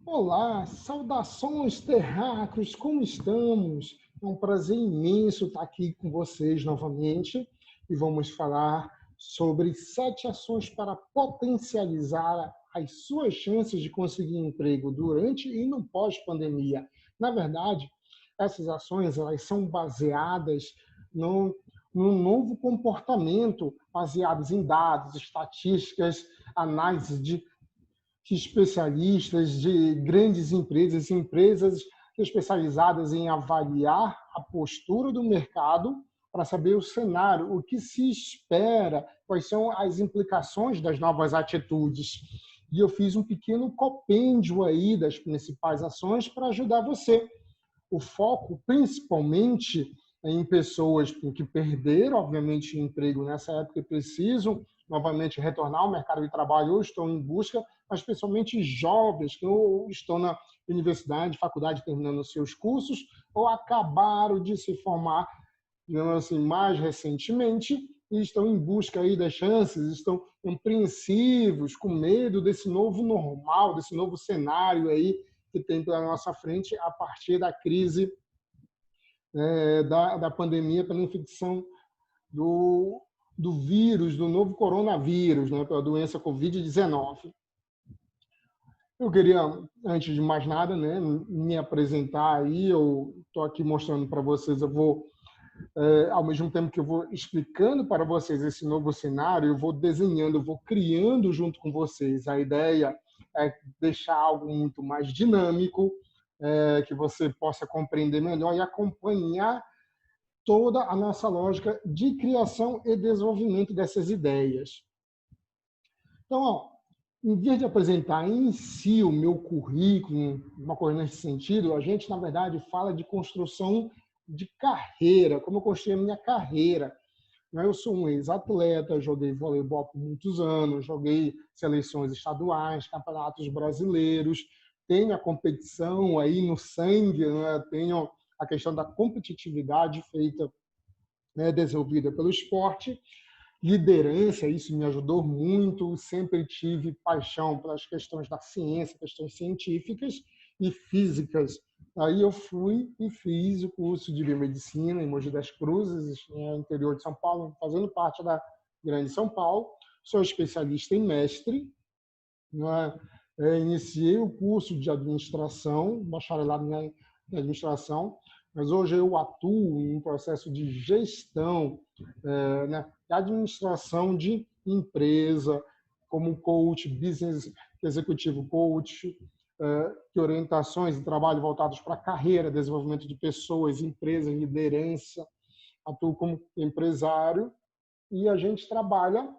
Olá, saudações terráqueos, como estamos? É um prazer imenso estar aqui com vocês novamente e vamos falar sobre 7 ações para potencializar as suas chances de conseguir emprego durante e no pós-pandemia. Na verdade, essas ações elas são baseadas no, num novo comportamento, baseados em dados, estatísticas, análise de especialistas, de grandes empresas, empresas especializadas em avaliar a postura do mercado para saber o cenário, o que se espera, quais são as implicações das novas atitudes. E eu fiz um pequeno compêndio aí das principais ações para ajudar você. O foco, principalmente, em pessoas que perderam, obviamente, emprego nessa época e precisam novamente retornar ao mercado de trabalho ou estão em busca, mas principalmente jovens que ou estão na universidade, faculdade, terminando seus cursos, ou acabaram de se formar, digamos assim, mais recentemente, e estão em busca aí das chances, estão apreensivos, com medo desse novo normal, desse novo cenário aí que tem pela nossa frente a partir da crise da pandemia pela infecção do, do vírus, do novo coronavírus, né, pela doença Covid-19. Eu queria, antes de mais nada, né, me apresentar aí. Eu estou aqui mostrando para vocês, eu vou, ao mesmo tempo que eu vou explicando para vocês esse novo cenário, eu vou desenhando, eu vou criando junto com vocês. A ideia é deixar algo muito mais dinâmico, que você possa compreender melhor e acompanhar toda a nossa lógica de criação e desenvolvimento dessas ideias. Então, ó, em vez de apresentar em si o meu currículo, uma coisa nesse sentido, a gente, na verdade, fala de construção de carreira, como eu construí a minha carreira. Eu sou um ex-atleta, joguei voleibol por muitos anos, joguei seleções estaduais, campeonatos brasileiros, tenho a competição aí no sangue, né? Tenho a questão da competitividade feita, né, desenvolvida pelo esporte. Liderança, isso me ajudou muito, sempre tive paixão pelas questões da ciência, questões científicas e físicas. Aí eu fui e fiz o curso de biomedicina em Mogi das Cruzes, no interior de São Paulo, fazendo parte da Grande São Paulo. Sou especialista em mestre, né? Iniciei o curso de administração, bacharelado em administração, mas hoje eu atuo em um processo de gestão, né, de administração de empresa, como coach, business executivo coach, de orientações e trabalho voltados para a carreira, desenvolvimento de pessoas, empresas, liderança. Atuo como empresário e a gente trabalha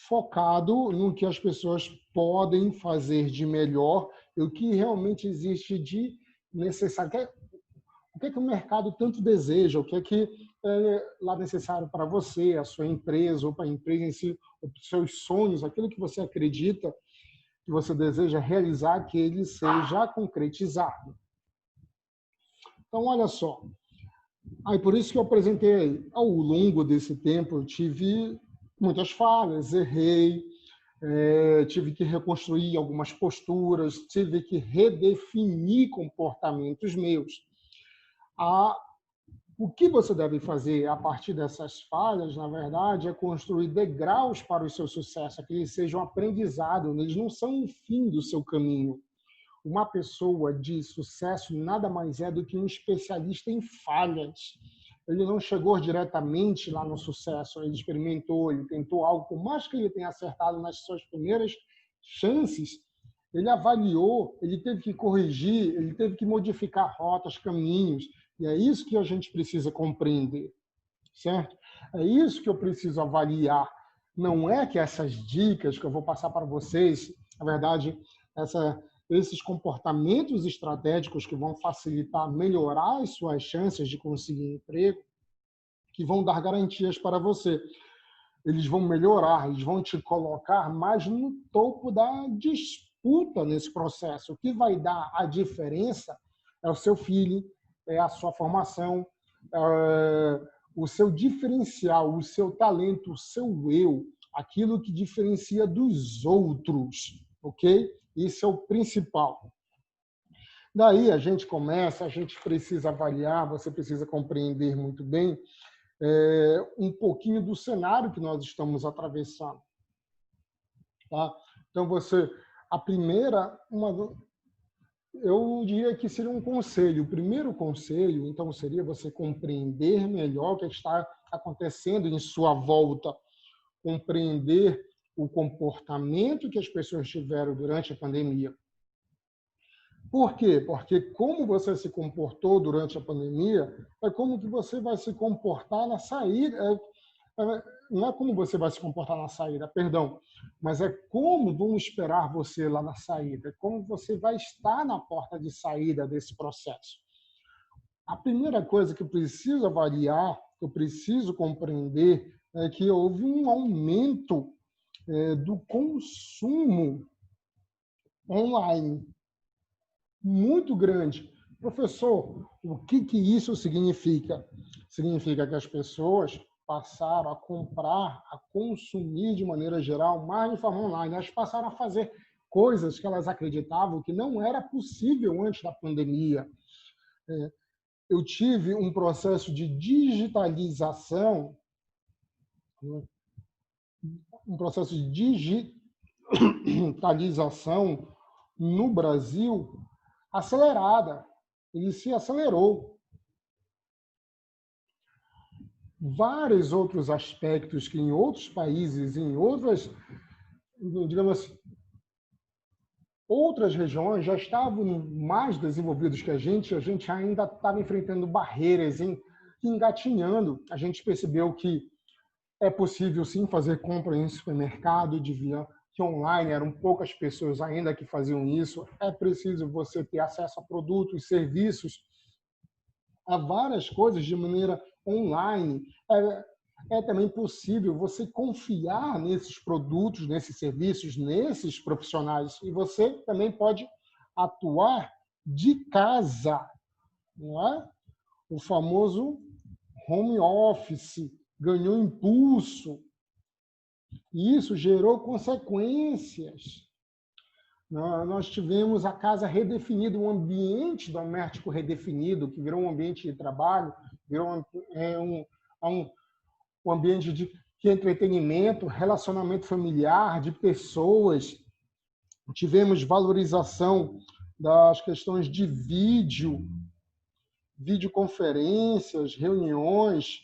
focado no que as pessoas podem fazer de melhor e o que realmente existe de necessário. O que é que o mercado tanto deseja? O que é lá necessário para você, a sua empresa, ou para a empresa em si, os seus sonhos, aquilo que você acredita, que você deseja realizar, que ele seja concretizado. Então, olha só. Aí, por isso que eu apresentei, ao longo desse tempo, eu tive muitas falhas, errei, tive que reconstruir algumas posturas, tive que redefinir comportamentos meus. O que você deve fazer a partir dessas falhas, na verdade, é construir degraus para o seu sucesso, que eles sejam aprendizado, eles não são o fim do seu caminho. Uma pessoa de sucesso nada mais é do que um especialista em falhas. Ele não chegou diretamente lá no sucesso, ele experimentou, ele tentou algo, por mais que ele tenha acertado nas suas primeiras chances, ele avaliou, ele teve que corrigir, ele teve que modificar rotas, caminhos, e é isso que a gente precisa compreender, certo? É isso que eu preciso avaliar. Não é que essas dicas que eu vou passar para vocês, na verdade, esses comportamentos estratégicos que vão facilitar, melhorar as suas chances de conseguir emprego, que vão dar garantias para você. Eles vão melhorar, eles vão te colocar mais no topo da disputa nesse processo. O que vai dar a diferença é o seu feeling, é a sua formação, o seu diferencial, o seu talento, o seu eu, aquilo que diferencia dos outros, ok? Isso é o principal. Daí a gente começa, a gente precisa avaliar, você precisa compreender muito bem um pouquinho do cenário que nós estamos atravessando. Tá? Então, a primeira, eu diria que seria um conselho. O primeiro conselho, então, seria você compreender melhor o que está acontecendo em sua volta, compreender o comportamento que as pessoas tiveram durante a pandemia. Por quê? Porque como você se comportou durante a pandemia, é como que você vai se comportar na saída. Não é como você vai se comportar na saída, perdão, mas é como vão esperar você lá na saída, como você vai estar na porta de saída desse processo. A primeira coisa que eu preciso avaliar, que eu preciso compreender, é que houve um aumento do consumo online muito grande. Professor, o que isso significa? Significa que as pessoas passaram a comprar, a consumir de maneira geral, mais de forma online. Elas passaram a fazer coisas que elas acreditavam que não era possível antes da pandemia. Eu tive um processo de digitalização, no Brasil acelerada. Ele se acelerou. Vários outros aspectos que em outros países, em outras, digamos assim, outras regiões já estavam mais desenvolvidos que a gente ainda estava enfrentando barreiras, engatinhando. A gente percebeu que é possível, sim, fazer compra em supermercado, que online eram poucas pessoas ainda que faziam isso. É preciso você ter acesso a produtos, serviços, a várias coisas de maneira online. É também possível você confiar nesses produtos, nesses serviços, nesses profissionais. E você também pode atuar de casa, não é? O famoso home office ganhou impulso. E isso gerou consequências. Nós tivemos a casa redefinida, um ambiente doméstico redefinido, que virou um ambiente de trabalho, virou um ambiente de entretenimento, relacionamento familiar, de pessoas. Tivemos valorização das questões de videoconferências, reuniões,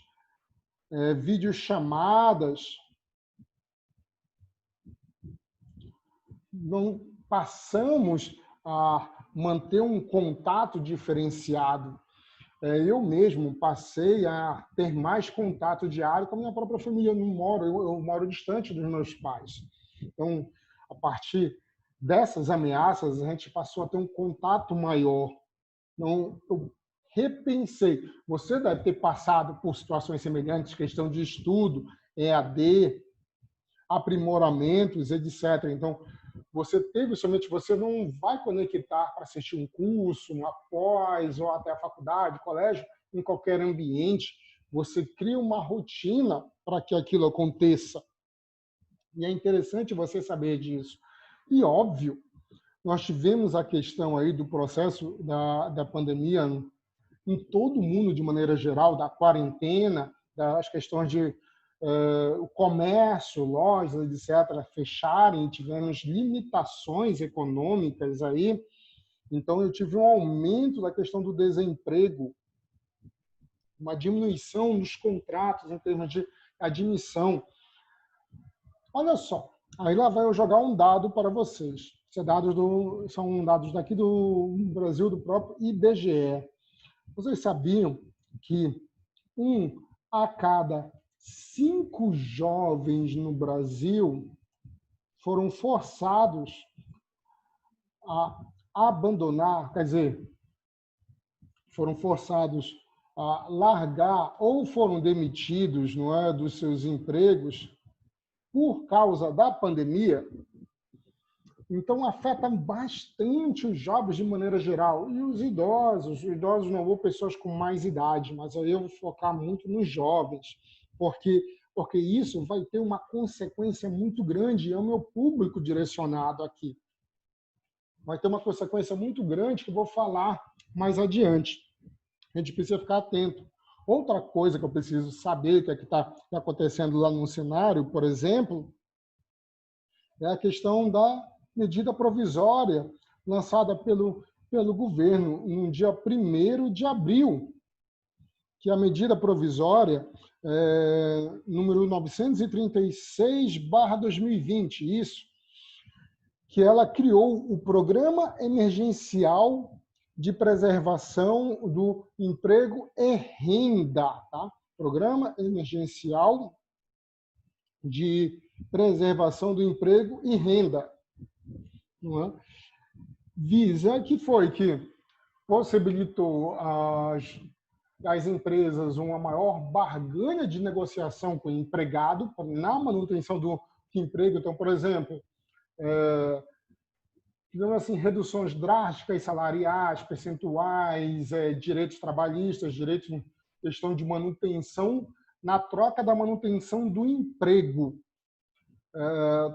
videochamadas. Não passamos a manter um contato diferenciado. Eu mesmo passei a ter mais contato diário com a minha própria família. Eu moro distante dos meus pais. Então, a partir dessas ameaças, a gente passou a ter um contato maior. Então, eu repensei. Você deve ter passado por situações semelhantes, questão de estudo, EAD, aprimoramentos, etc. Então, você não vai conectar para assistir um curso, uma pós ou até a faculdade, colégio, em qualquer ambiente. Você cria uma rotina para que aquilo aconteça. E é interessante você saber disso. E, óbvio, nós tivemos a questão aí do processo da pandemia em todo o mundo, de maneira geral, da quarentena, das questões de o comércio, lojas, etc., fecharem, tivemos limitações econômicas aí. Então, eu tive um aumento da questão do desemprego, uma diminuição nos contratos em termos de admissão. Olha só, aí lá vai eu jogar um dado para vocês. São dados daqui do Brasil, do próprio IBGE. Vocês sabiam que 1 a cada 5 jovens no Brasil foram forçados a abandonar, quer dizer, foram forçados a largar ou foram demitidos, não é, dos seus empregos por causa da pandemia. Então, afeta bastante os jovens de maneira geral. E os idosos não vou pessoas com mais idade, mas aí eu vou focar muito nos jovens, porque isso vai ter uma consequência muito grande, e é o meu público direcionado aqui. vai ter uma consequência muito grande que eu vou falar mais adiante. A gente precisa ficar atento. Outra coisa que eu preciso saber, que é que está acontecendo lá no cenário, por exemplo, é a questão da medida provisória lançada pelo governo no dia 1º de abril, que é a medida provisória número 936/2020, isso, que ela criou o Programa Emergencial de Preservação do Emprego e Renda, tá? Programa Emergencial de Preservação do Emprego e Renda. Não é? Visa que foi que possibilitou às empresas uma maior barganha de negociação com o empregado na manutenção do emprego. Então, por exemplo, digamos assim, reduções drásticas salariais, percentuais, direitos trabalhistas, direitos em questão de manutenção, na troca da manutenção do emprego.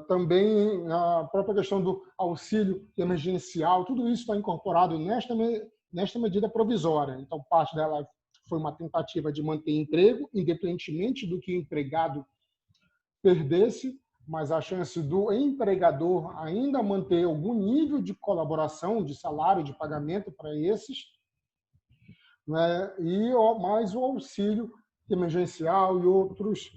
Também a própria questão do auxílio emergencial, tudo isso está incorporado nesta medida provisória. Então, parte dela foi uma tentativa de manter emprego, independentemente do que o empregado perdesse, mas a chance do empregador ainda manter algum nível de colaboração, de salário, de pagamento para esses, né? E mais o auxílio emergencial e outros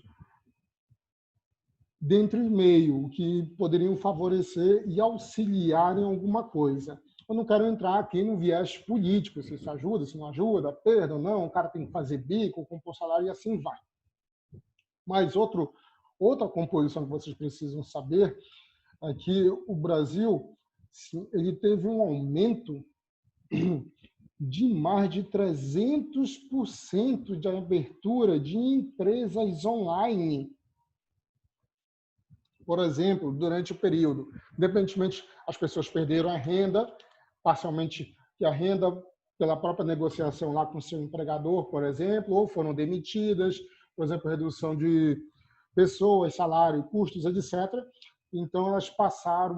dentro e meio, que poderiam favorecer e auxiliar em alguma coisa. Eu não quero entrar aqui no viés político, se isso ajuda, se não ajuda, perda ou não, o cara tem que fazer bico, compor salário e assim vai. Mas outra composição que vocês precisam saber é que o Brasil ele teve um aumento de mais de 300% de abertura de empresas online. Por exemplo, durante o período, independentemente, as pessoas perderam a renda, parcialmente que a renda pela própria negociação lá com o seu empregador, por exemplo, ou foram demitidas, por exemplo, redução de pessoas, salário, custos, etc. Então, elas passaram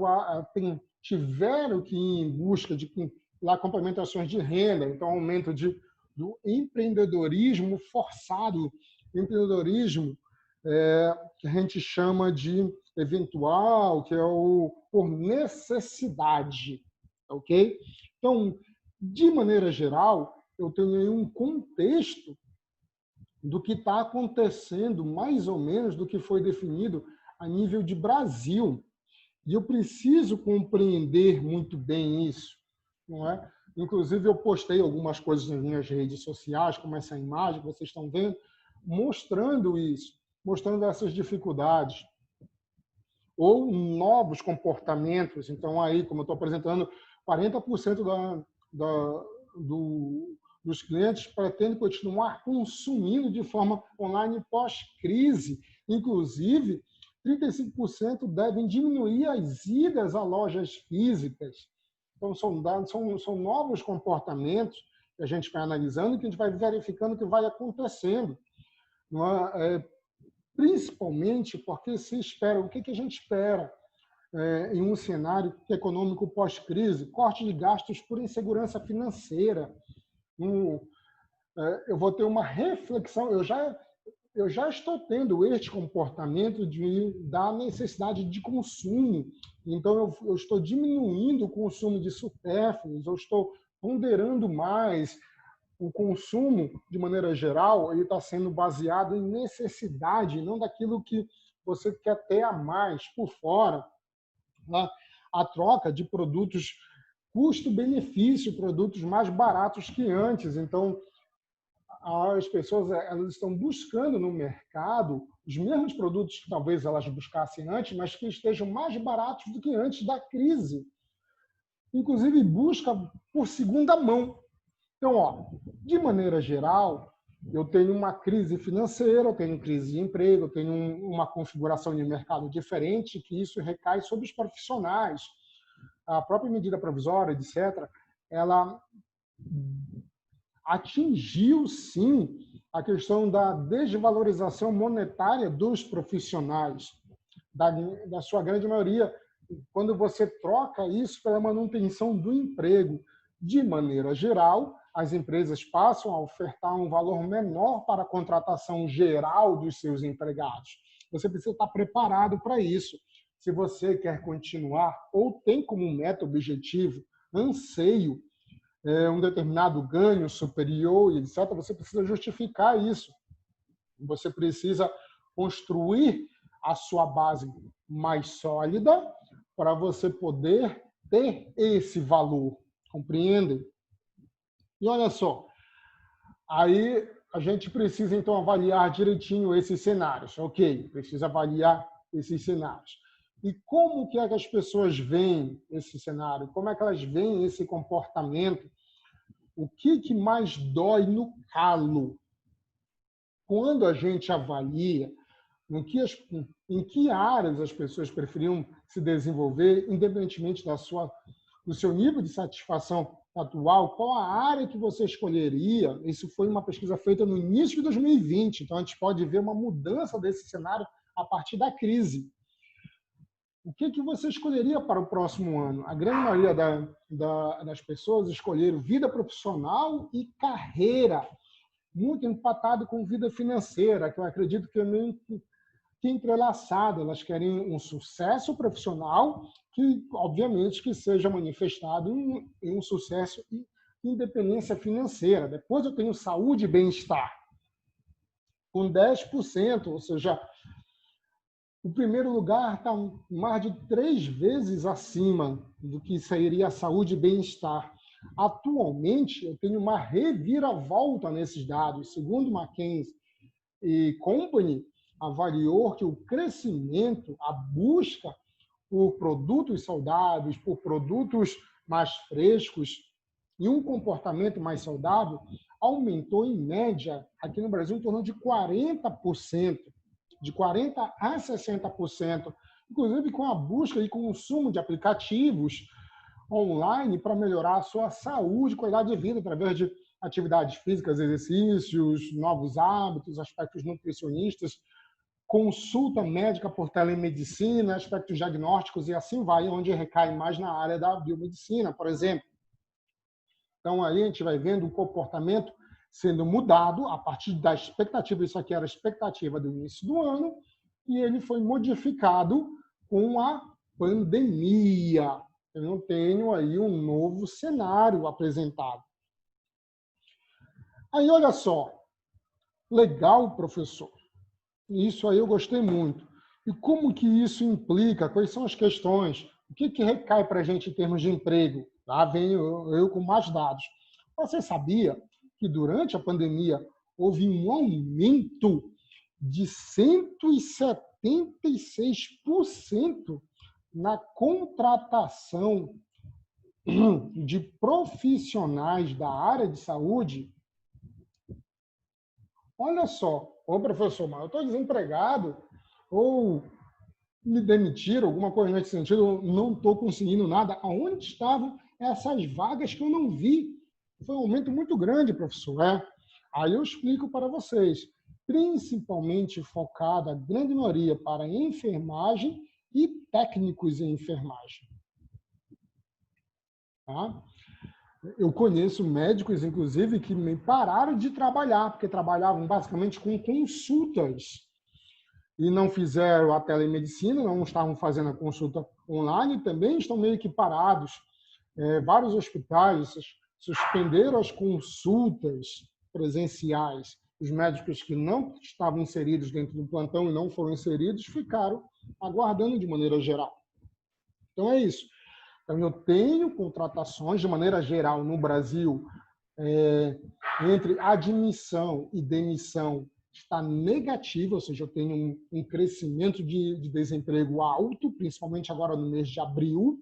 tiveram que ir em busca de lá complementações de renda, então aumento do empreendedorismo forçado, empreendedorismo que a gente chama de eventual, que é o por necessidade, ok? Então, de maneira geral, eu tenho aí um contexto do que está acontecendo, mais ou menos, do que foi definido a nível de Brasil. E eu preciso compreender muito bem isso, não é? Inclusive, eu postei algumas coisas nas minhas redes sociais, como essa imagem que vocês estão vendo, mostrando isso, mostrando essas dificuldades ou novos comportamentos. Então, aí, como eu estou apresentando, 40% dos clientes pretendem continuar consumindo de forma online pós-crise. Inclusive, 35% devem diminuir as idas a lojas físicas. Então, são novos comportamentos que a gente vai analisando e que a gente vai verificando o que vai acontecendo. Não é? Principalmente porque se espera, o que a gente espera em um cenário econômico pós-crise? Corte de gastos por insegurança financeira. Eu vou ter uma reflexão, eu já estou tendo este comportamento da necessidade de consumo. Então, eu estou diminuindo o consumo de supérfluos, eu estou ponderando mais. O consumo, de maneira geral, ele está sendo baseado em necessidade, não daquilo que você quer ter a mais por fora. Né? A troca de produtos custo-benefício, produtos mais baratos que antes. Então, as pessoas elas estão buscando no mercado os mesmos produtos que talvez elas buscassem antes, mas que estejam mais baratos do que antes da crise. Inclusive, busca por segunda mão. Então, de maneira geral, eu tenho uma crise financeira, eu tenho crise de emprego, eu tenho uma configuração de mercado diferente, que isso recai sobre os profissionais. A própria medida provisória, etc., ela atingiu, sim, a questão da desvalorização monetária dos profissionais, da sua grande maioria, quando você troca isso pela manutenção do emprego. De maneira geral, as empresas passam a ofertar um valor menor para a contratação geral dos seus empregados. Você precisa estar preparado para isso. Se você quer continuar ou tem como meta, objetivo, anseio, um determinado ganho superior, etc., você precisa justificar isso. Você precisa construir a sua base mais sólida para você poder ter esse valor. Compreendem? E olha só, aí a gente precisa, então, avaliar direitinho esses cenários. Ok, precisa avaliar esses cenários. E como que é que as pessoas veem esse cenário? Como é que elas veem esse comportamento? O que mais dói no calo? Quando a gente avalia em que áreas as pessoas preferiam se desenvolver, independentemente do seu nível de satisfação atual, qual a área que você escolheria? Isso foi uma pesquisa feita no início de 2020, então a gente pode ver uma mudança desse cenário a partir da crise. O que você escolheria para o próximo ano? A grande maioria das pessoas escolheram vida profissional e carreira, muito empatado com vida financeira, que eu acredito que é meio que entrelaçado. Elas querem um sucesso profissional que, obviamente, que seja manifestado em um sucesso e independência financeira. Depois eu tenho saúde e bem-estar, com 10%, ou seja, o primeiro lugar está mais de 3 vezes acima do que seria a saúde e bem-estar. Atualmente, eu tenho uma reviravolta nesses dados. Segundo McKinsey e Company, avaliou que o crescimento, a busca por produtos saudáveis, por produtos mais frescos e um comportamento mais saudável aumentou em média aqui no Brasil em torno de 40%, de 40% a 60%, inclusive com a busca e consumo de aplicativos online para melhorar a sua saúde e qualidade de vida através de atividades físicas, exercícios, novos hábitos, aspectos nutricionistas, consulta médica por telemedicina, aspectos diagnósticos e assim vai, onde recai mais na área da biomedicina, por exemplo. Então, aí a gente vai vendo o comportamento sendo mudado a partir da expectativa, isso aqui era a expectativa do início do ano, e ele foi modificado com a pandemia. Eu tenho aí um novo cenário apresentado. Aí, olha só, legal, professor. Isso aí eu gostei muito. E como que isso implica? Quais são as questões? O que recai para a gente em termos de emprego? Lá venho eu com mais dados. Você sabia que durante a pandemia houve um aumento de 176% na contratação de profissionais da área de saúde? Olha só, ô professor, mas eu estou desempregado ou me demitiram, alguma coisa nesse sentido, eu não estou conseguindo nada. Aonde estavam essas vagas que eu não vi? Foi um aumento muito grande, professor. Aí eu explico para vocês, principalmente focada, a grande maioria, para enfermagem e técnicos em enfermagem. Tá? Eu conheço médicos, inclusive, que pararam de trabalhar, porque trabalhavam basicamente com consultas e não fizeram a telemedicina, não estavam fazendo a consulta online, também estão meio que parados. Vários hospitais suspenderam as consultas presenciais. Os médicos que não estavam inseridos dentro do plantão e não foram inseridos ficaram aguardando de maneira geral. Então, é isso. Então, eu tenho contratações, de maneira geral, no Brasil, entre admissão e demissão, está negativa, ou seja, eu tenho um crescimento de desemprego alto, principalmente agora no mês de abril.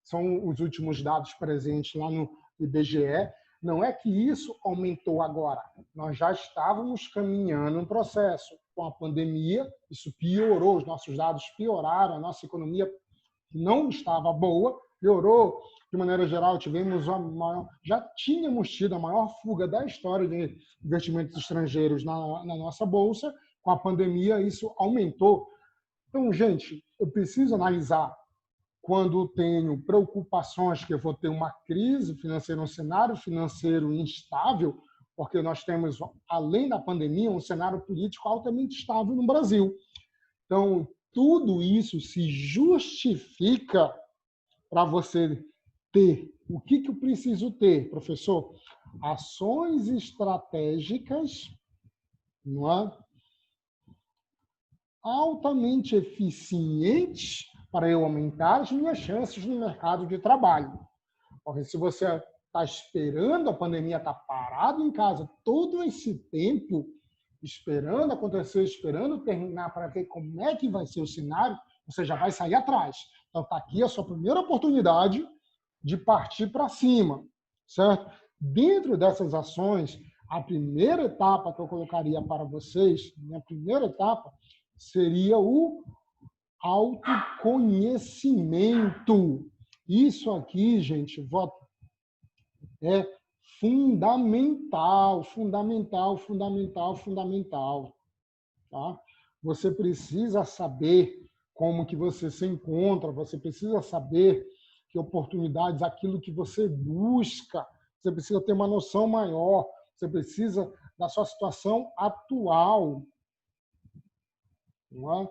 São os últimos dados presentes lá no IBGE. Não é que isso aumentou agora, nós já estávamos caminhando um processo. Com a pandemia, isso piorou, os nossos dados pioraram, a nossa economia não estava boa, piorou. De maneira geral, já tínhamos tido a maior fuga da história de investimentos estrangeiros na nossa bolsa. Com a pandemia, isso aumentou. Então, gente, eu preciso analisar quando tenho preocupações que eu vou ter uma crise financeira, um cenário financeiro instável, porque nós temos, além da pandemia, um cenário político altamente estável no Brasil. Então, tudo isso se justifica para você ter. O que eu preciso ter, professor? Ações estratégicas, não é? Altamente eficientes para eu aumentar as minhas chances no mercado de trabalho. Porque se você está esperando a pandemia, está parado em casa todo esse tempo, esperando acontecer, esperando terminar para ver como é que vai ser o cenário, você já vai sair atrás. Então, está aqui a sua primeira oportunidade de partir para cima, certo? Dentro dessas ações, a primeira etapa que eu colocaria para vocês, a primeira etapa, seria o autoconhecimento. Isso aqui, gente, é fundamental, fundamental, fundamental, fundamental. Tá? Você precisa saber como que você se encontra, você precisa saber que oportunidades, aquilo que você busca, você precisa ter uma noção maior, você precisa da sua situação atual, não é?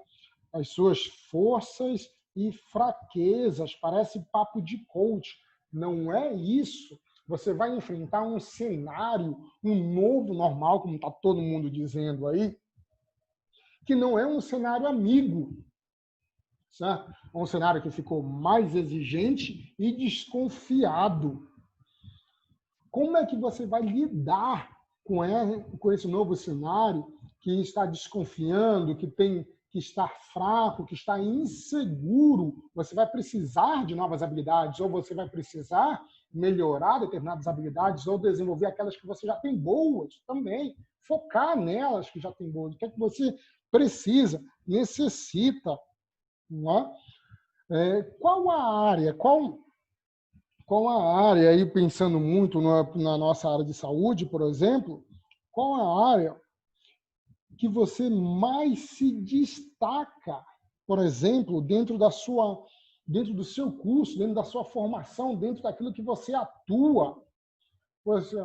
As suas forças e fraquezas, parece papo de coach, não é isso. Você vai enfrentar um cenário, um novo normal, como está todo mundo dizendo aí, que não é um cenário amigo, certo? É um cenário que ficou mais exigente e desconfiado. Como é que você vai lidar com esse novo cenário que está desconfiando, que está fraco, que está inseguro? Você vai precisar de novas habilidades, ou você vai precisar melhorar determinadas habilidades, ou desenvolver aquelas que você já tem boas também. Focar nelas que já tem boas. O que é que você precisa, necessita? Não é? Qual a área? Qual a área, aí pensando muito na nossa área de saúde, por exemplo, qual a área que você mais se destaca, por exemplo, dentro do seu curso, dentro da sua formação, dentro daquilo que você atua? Você,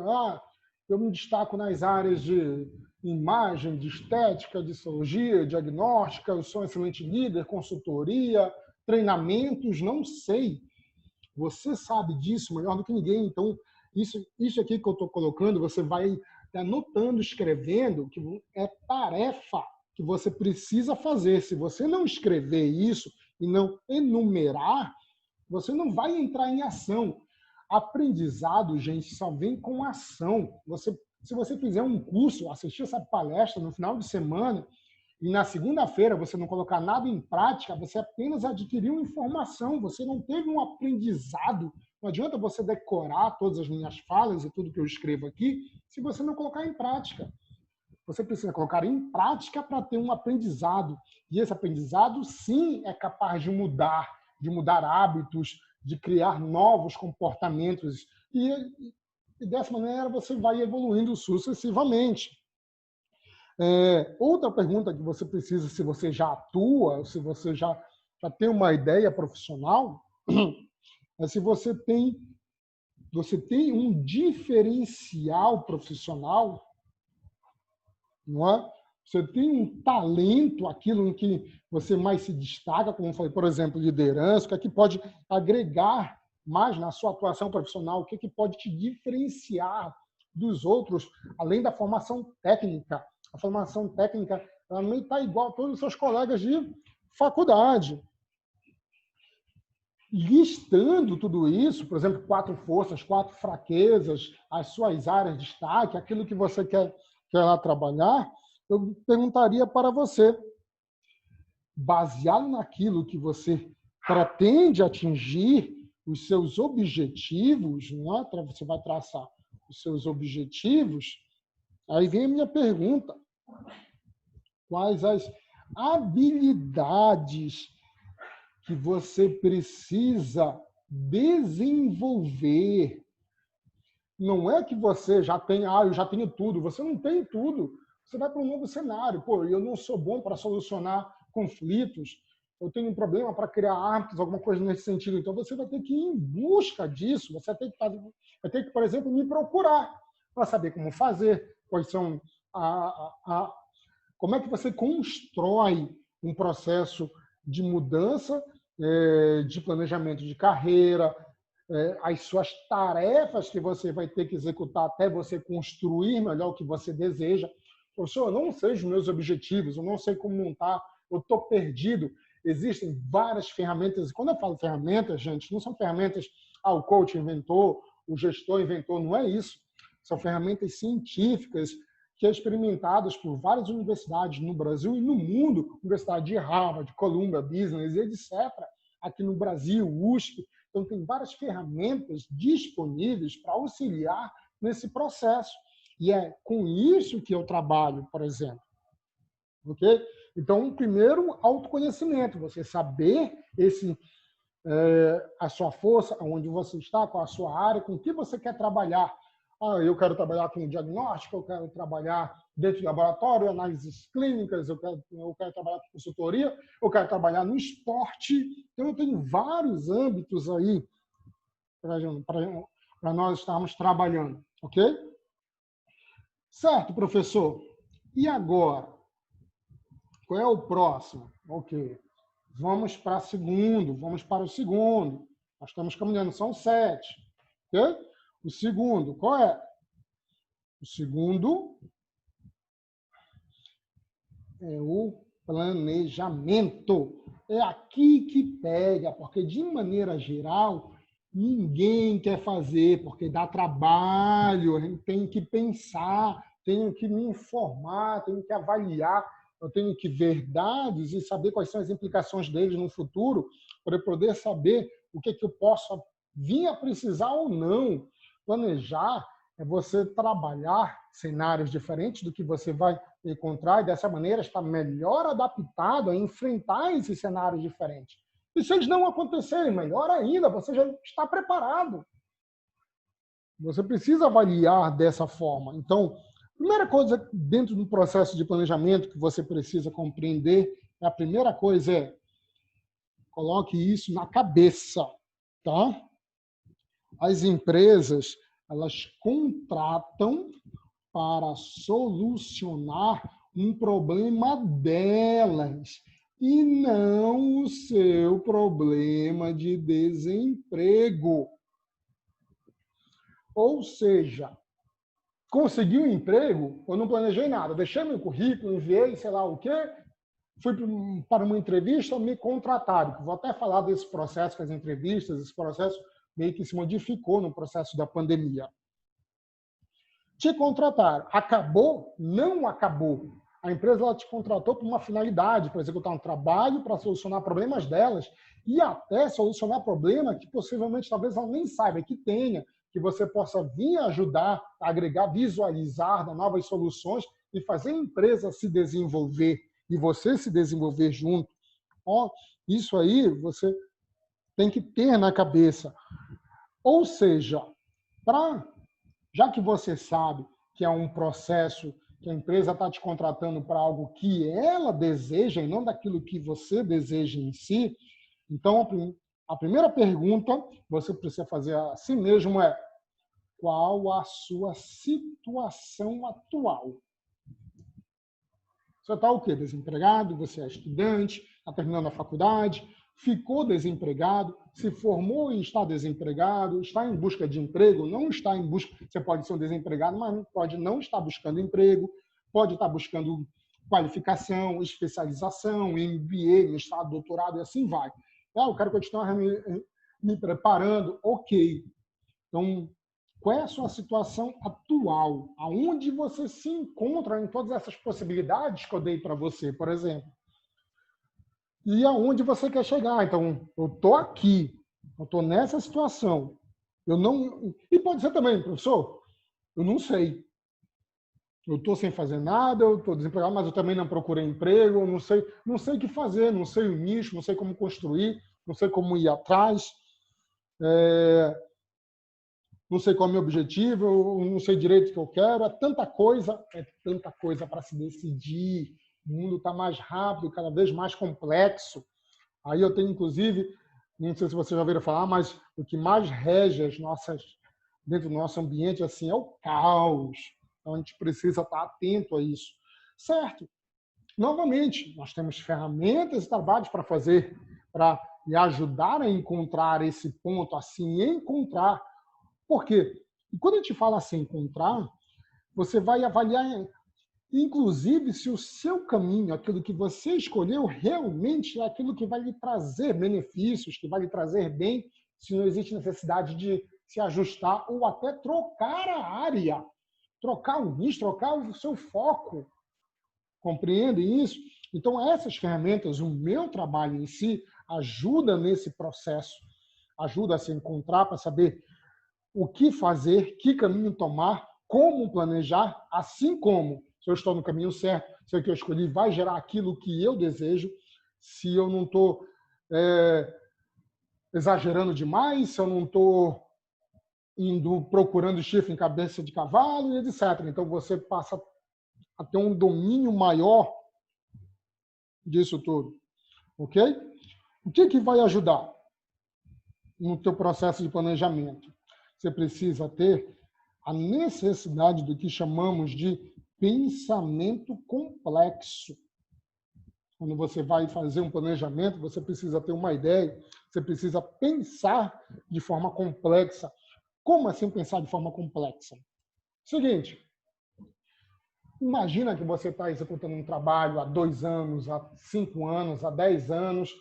eu me destaco nas áreas de imagem, de estética, de cirurgia, diagnóstica, eu sou um excelente líder, consultoria, treinamentos, não sei. Você sabe disso melhor do que ninguém. Então, isso aqui que eu estou colocando, você vai anotando, escrevendo, que é tarefa que você precisa fazer. Se você não escrever isso e não enumerar, você não vai entrar em ação. Aprendizado, gente, só vem com ação. Se você fizer um curso, assistir essa palestra no final de semana, e na segunda-feira você não colocar nada em prática, você apenas adquiriu informação, você não teve um aprendizado. Não adianta você decorar todas as minhas falas e tudo que eu escrevo aqui, se você não colocar em prática. Você precisa colocar em prática para ter um aprendizado. E esse aprendizado, sim, é capaz de mudar hábitos, de criar novos comportamentos. E dessa maneira você vai evoluindo sucessivamente. Outra pergunta que você precisa, se você já atua, se você já tem uma ideia profissional, é se você tem um diferencial profissional, não é? Você tem um talento, aquilo em que você mais se destaca, como eu falei, por exemplo, liderança, o que é que pode agregar mais na sua atuação profissional, o que é que pode te diferenciar dos outros, além da formação técnica. A formação técnica ela não está igual a todos os seus colegas de faculdade. Listando tudo isso, por exemplo, 4 forças, 4 fraquezas, as suas áreas de destaque, aquilo que você quer lá trabalhar, eu perguntaria para você, baseado naquilo que você pretende atingir, os seus objetivos, não é? Você vai traçar os seus objetivos, aí vem a minha pergunta. Quais as habilidades que você precisa desenvolver? Não é que você já tem, eu já tenho tudo. Você não tem tudo. Você vai para um novo cenário. Eu não sou bom para solucionar conflitos. eu tenho um problema para criar hábitos, alguma coisa nesse sentido. Então, você vai ter que ir em busca disso, você vai ter que, por exemplo, me procurar para saber como fazer, quais são como é que você constrói um processo de mudança, de planejamento de carreira, as suas tarefas que você vai ter que executar até você construir melhor o que você deseja. Professor, eu não sei os meus objetivos, eu não sei como montar, eu estou perdido. Existem várias ferramentas. Quando eu falo ferramentas, gente, não são ferramentas, o coach inventou, o gestor inventou, não é isso. São ferramentas científicas que são experimentadas por várias universidades no Brasil e no mundo, Universidade de Harvard, Columbia Business, etc. Aqui no Brasil, USP. Então, tem várias ferramentas disponíveis para auxiliar nesse processo. E é com isso que eu trabalho, por exemplo. Ok? Então, primeiro, autoconhecimento. Você saber a sua força, onde você está, qual a sua área, com o que você quer trabalhar. Eu quero trabalhar com diagnóstico, eu quero trabalhar dentro do laboratório, análises clínicas, eu quero trabalhar com consultoria, eu quero trabalhar no esporte. Então, eu tenho vários âmbitos aí para nós estarmos trabalhando, ok? Certo, professor. E agora? Qual é o próximo? Ok. Vamos para o segundo. Nós estamos caminhando, são 7. Ok? O segundo, qual é? O segundo é o planejamento. É aqui que pega, porque de maneira geral, ninguém quer fazer, porque dá trabalho, a gente tem que pensar, tenho que me informar, tenho que avaliar, eu tenho que ver dados e saber quais são as implicações deles no futuro, para eu poder saber o que eu posso vir a precisar ou não. Planejar é você trabalhar cenários diferentes do que você vai encontrar e, dessa maneira, estar melhor adaptado a enfrentar esses cenários diferentes. E se eles não acontecerem, melhor ainda, você já está preparado. Você precisa avaliar dessa forma. Então, a primeira coisa dentro do processo de planejamento que você precisa compreender, a primeira coisa é coloque isso na cabeça, tá? As empresas, elas contratam para solucionar um problema delas e não o seu problema de desemprego. Ou seja, consegui um emprego, eu não planejei nada, deixei meu currículo, enviei sei lá o quê, fui para uma entrevista, me contrataram. Vou até falar desse processo com as entrevistas, esse processo meio que se modificou no processo da pandemia. Te contrataram. Acabou? Não acabou. A empresa ela te contratou por uma finalidade, para executar um trabalho, para solucionar problemas delas e até solucionar problemas que possivelmente talvez ela nem saiba que tenha, que você possa vir ajudar a agregar, visualizar novas soluções e fazer a empresa se desenvolver e você se desenvolver junto. Isso aí você tem que ter na cabeça. Ou seja, já que você sabe que é um processo que a empresa está te contratando para algo que ela deseja e não daquilo que você deseja em si, então a primeira pergunta que você precisa fazer a si mesmo é: qual a sua situação atual? Você está o quê? Desempregado? Você é estudante? Está terminando a faculdade? Ficou desempregado? Se formou e está desempregado? Está em busca de emprego? Não está em busca... Você pode ser um desempregado, mas pode não estar buscando emprego, pode estar buscando qualificação, especialização, MBA, mestrado, doutorado, e assim vai. Eu quero continuar me preparando. Ok. Então, qual é a sua situação atual? Aonde você se encontra em todas essas possibilidades que eu dei para você, por exemplo? E aonde você quer chegar? Então, eu estou aqui, eu estou nessa situação. Eu não... E pode ser também, professor, eu não sei. Eu estou sem fazer nada, eu estou desempregado, mas eu também não procurei emprego, eu não sei o que fazer, não sei o nicho, não sei como construir, não sei como ir atrás. Não sei qual é o meu objetivo, eu não sei direito o que eu quero, é tanta coisa para se decidir. O mundo está mais rápido, cada vez mais complexo. Aí eu tenho, inclusive, não sei se vocês já ouviram falar, mas o que mais rege as nossas, dentro do nosso ambiente assim, é o caos. Então, a gente precisa estar atento a isso. Certo? Novamente, nós temos ferramentas e trabalhos para fazer, para lhe ajudar a encontrar esse ponto, assim, encontrar. Por quê? E quando a gente fala assim, encontrar, você vai avaliar, inclusive, se o seu caminho, aquilo que você escolheu, realmente é aquilo que vai lhe trazer benefícios, que vai lhe trazer bem, se não existe necessidade de se ajustar ou até trocar a área, trocar o nicho, trocar o seu foco. Compreendem isso? Então, essas ferramentas, o meu trabalho em si, ajuda nesse processo, ajuda a se encontrar para saber o que fazer, que caminho tomar, como planejar, assim como se eu estou no caminho certo, se o que eu escolhi vai gerar aquilo que eu desejo, se eu não estou exagerando demais, se eu não estou indo procurando chifre em cabeça de cavalo, etc. Então, você passa a ter um domínio maior disso tudo, ok? O que vai ajudar no teu processo de planejamento? Você precisa ter a necessidade do que chamamos de pensamento complexo. Quando você vai fazer um planejamento, você precisa ter uma ideia, você precisa pensar de forma complexa. Como assim pensar de forma complexa? Seguinte, imagina que você está executando um trabalho há 2 anos, há 5 anos, há 10 anos,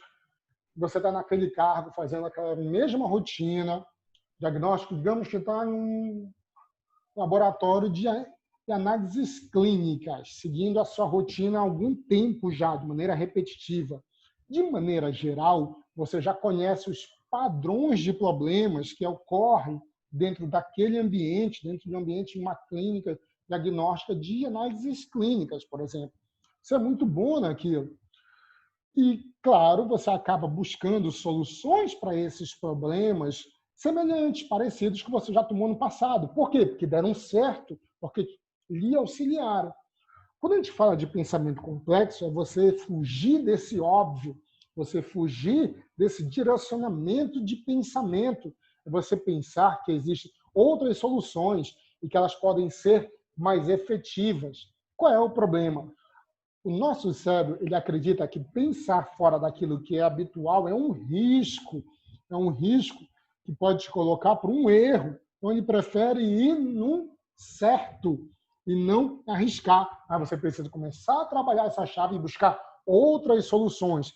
você está naquele cargo fazendo aquela mesma rotina, diagnóstico, digamos que está em um laboratório de análises clínicas, seguindo a sua rotina há algum tempo já, de maneira repetitiva. De maneira geral, você já conhece os padrões de problemas que ocorrem dentro daquele ambiente, dentro de um ambiente de uma clínica diagnóstica de análises clínicas, por exemplo. Você é muito bom naquilo. E, claro, você acaba buscando soluções para esses problemas semelhantes, parecidos que você já tomou no passado. Por quê? Porque deram certo, porque lhe auxiliaram. Quando a gente fala de pensamento complexo, é você fugir desse óbvio, você fugir desse direcionamento de pensamento, é você pensar que existem outras soluções e que elas podem ser mais efetivas. Qual é o problema? O nosso cérebro, ele acredita que pensar fora daquilo que é habitual é um risco que pode te colocar para um erro, então ele prefere ir no certo e não arriscar. Mas você precisa começar a trabalhar essa chave e buscar outras soluções.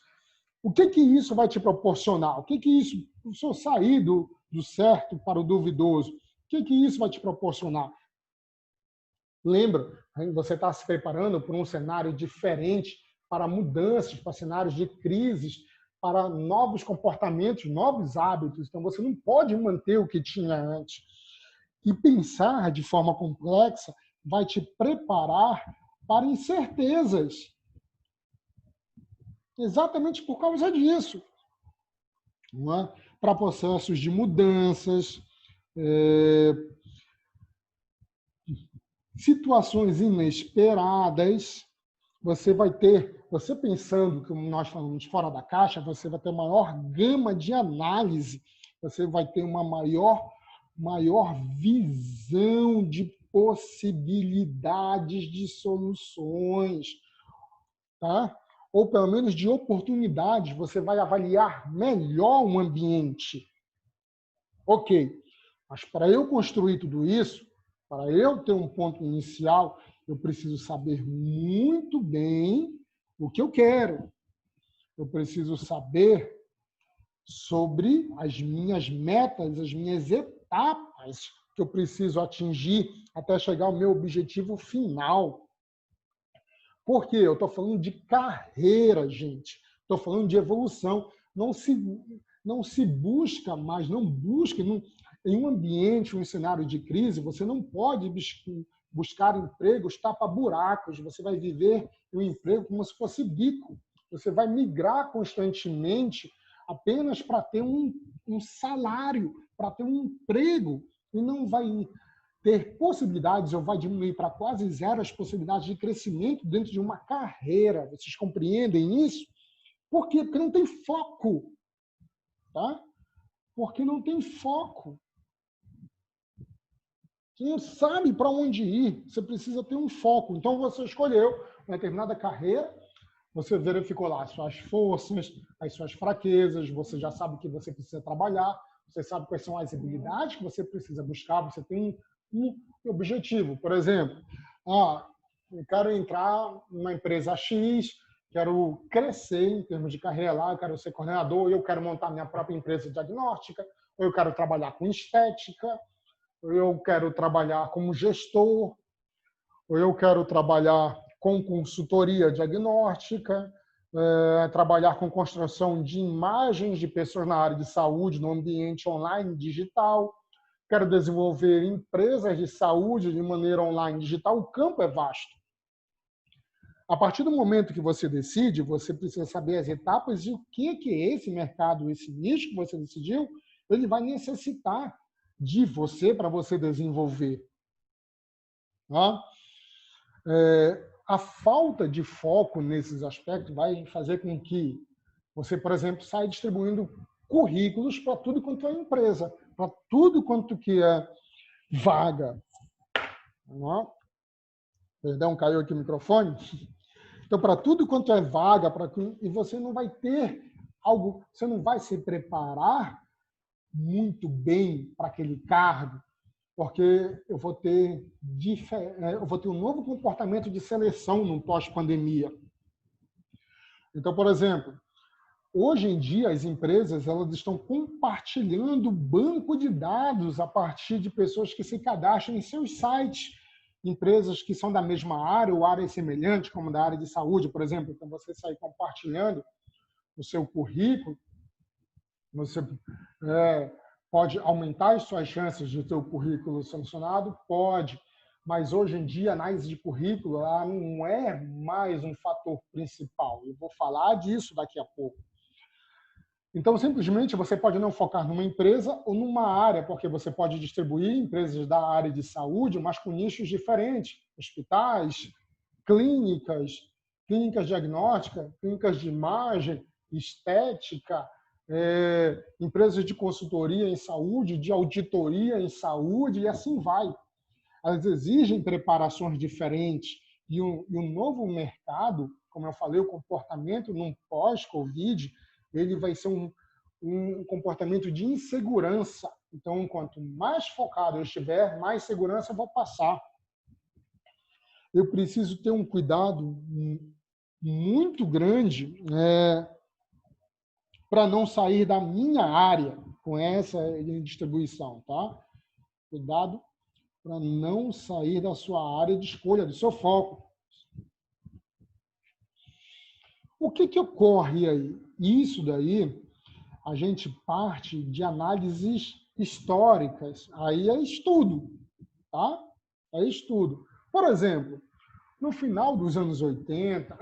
O que isso vai te proporcionar? O que isso, se eu sair do certo para o duvidoso, o que isso vai te proporcionar? Lembra, você está se preparando para um cenário diferente, para mudanças, para cenários de crises, para novos comportamentos, novos hábitos. Então, você não pode manter o que tinha antes. E pensar de forma complexa vai te preparar para incertezas. Exatamente por causa disso. Não é? Para processos de mudanças, situações inesperadas, você vai ter, você pensando, como nós falamos, fora da caixa, você vai ter maior gama de análise, você vai ter uma maior visão de possibilidades de soluções, tá? Ou pelo menos de oportunidades, você vai avaliar melhor o ambiente. Ok, mas para eu construir tudo isso, para eu ter um ponto inicial, eu preciso saber muito bem o que eu quero. Eu preciso saber sobre as minhas metas, as minhas etapas que eu preciso atingir até chegar ao meu objetivo final. Por quê? Eu estou falando de carreira, gente. Estou falando de evolução. Não se busca mais, não busque... Em um ambiente, um cenário de crise, você não pode buscar empregos tapa-buracos. Você vai viver um emprego como se fosse bico. Você vai migrar constantemente apenas para ter um salário, para ter um emprego, e não vai ter possibilidades, ou vai diminuir para quase zero as possibilidades de crescimento dentro de uma carreira. Vocês compreendem isso? Por quê? Porque não tem foco, tá? Porque não tem foco. Você não sabe para onde ir, você precisa ter um foco. Então, você escolheu uma determinada carreira, você verificou lá as suas forças, as suas fraquezas, você já sabe o que você precisa trabalhar, você sabe quais são as habilidades que você precisa buscar, você tem um objetivo. Por exemplo, eu quero entrar numa empresa X, quero crescer em termos de carreira lá, eu quero ser coordenador, eu quero montar minha própria empresa diagnóstica, ou eu quero trabalhar com estética, ou eu quero trabalhar como gestor, ou eu quero trabalhar com consultoria diagnóstica, trabalhar com construção de imagens de pessoas na área de saúde no ambiente online digital, quero desenvolver empresas de saúde de maneira online digital. O campo é vasto. A partir do momento que você decide, você precisa saber as etapas e o que é esse mercado, esse nicho que você decidiu, ele vai necessitar de você para você desenvolver. Tá? A falta de foco nesses aspectos vai fazer com que você, por exemplo, saia distribuindo currículos para tudo quanto é empresa, para tudo quanto que é vaga. Não? Perdão, caiu aqui o microfone. Então, para tudo quanto é vaga, e você não vai ter algo, você não vai se preparar muito bem para aquele cargo, porque eu vou ter um novo comportamento de seleção no pós-pandemia. Então, por exemplo, hoje em dia as empresas elas estão compartilhando banco de dados a partir de pessoas que se cadastram em seus sites, empresas que são da mesma área ou áreas semelhantes, como da área de saúde, por exemplo. Então, você sair compartilhando o seu currículo, você pode aumentar as suas chances de ter o currículo selecionado? Pode, mas hoje em dia a análise de currículo ela não é mais um fator principal. Eu vou falar disso daqui a pouco. Então, simplesmente, você pode não focar numa empresa ou numa área, porque você pode distribuir empresas da área de saúde, mas com nichos diferentes. Hospitais, clínicas diagnósticas, clínicas de imagem, estética, empresas de consultoria em saúde, de auditoria em saúde, e assim vai. Elas exigem preparações diferentes. E um novo mercado, como eu falei, o comportamento num pós-Covid, ele vai ser um comportamento de insegurança. Então, quanto mais focado eu estiver, mais segurança eu vou passar. Eu preciso ter um cuidado muito grande para não sair da minha área com essa distribuição, tá? Cuidado para não sair da sua área de escolha, do seu foco. O que ocorre aí? Isso daí, a gente parte de análises históricas. Aí é estudo, tá? É estudo. Por exemplo, no final dos anos 80,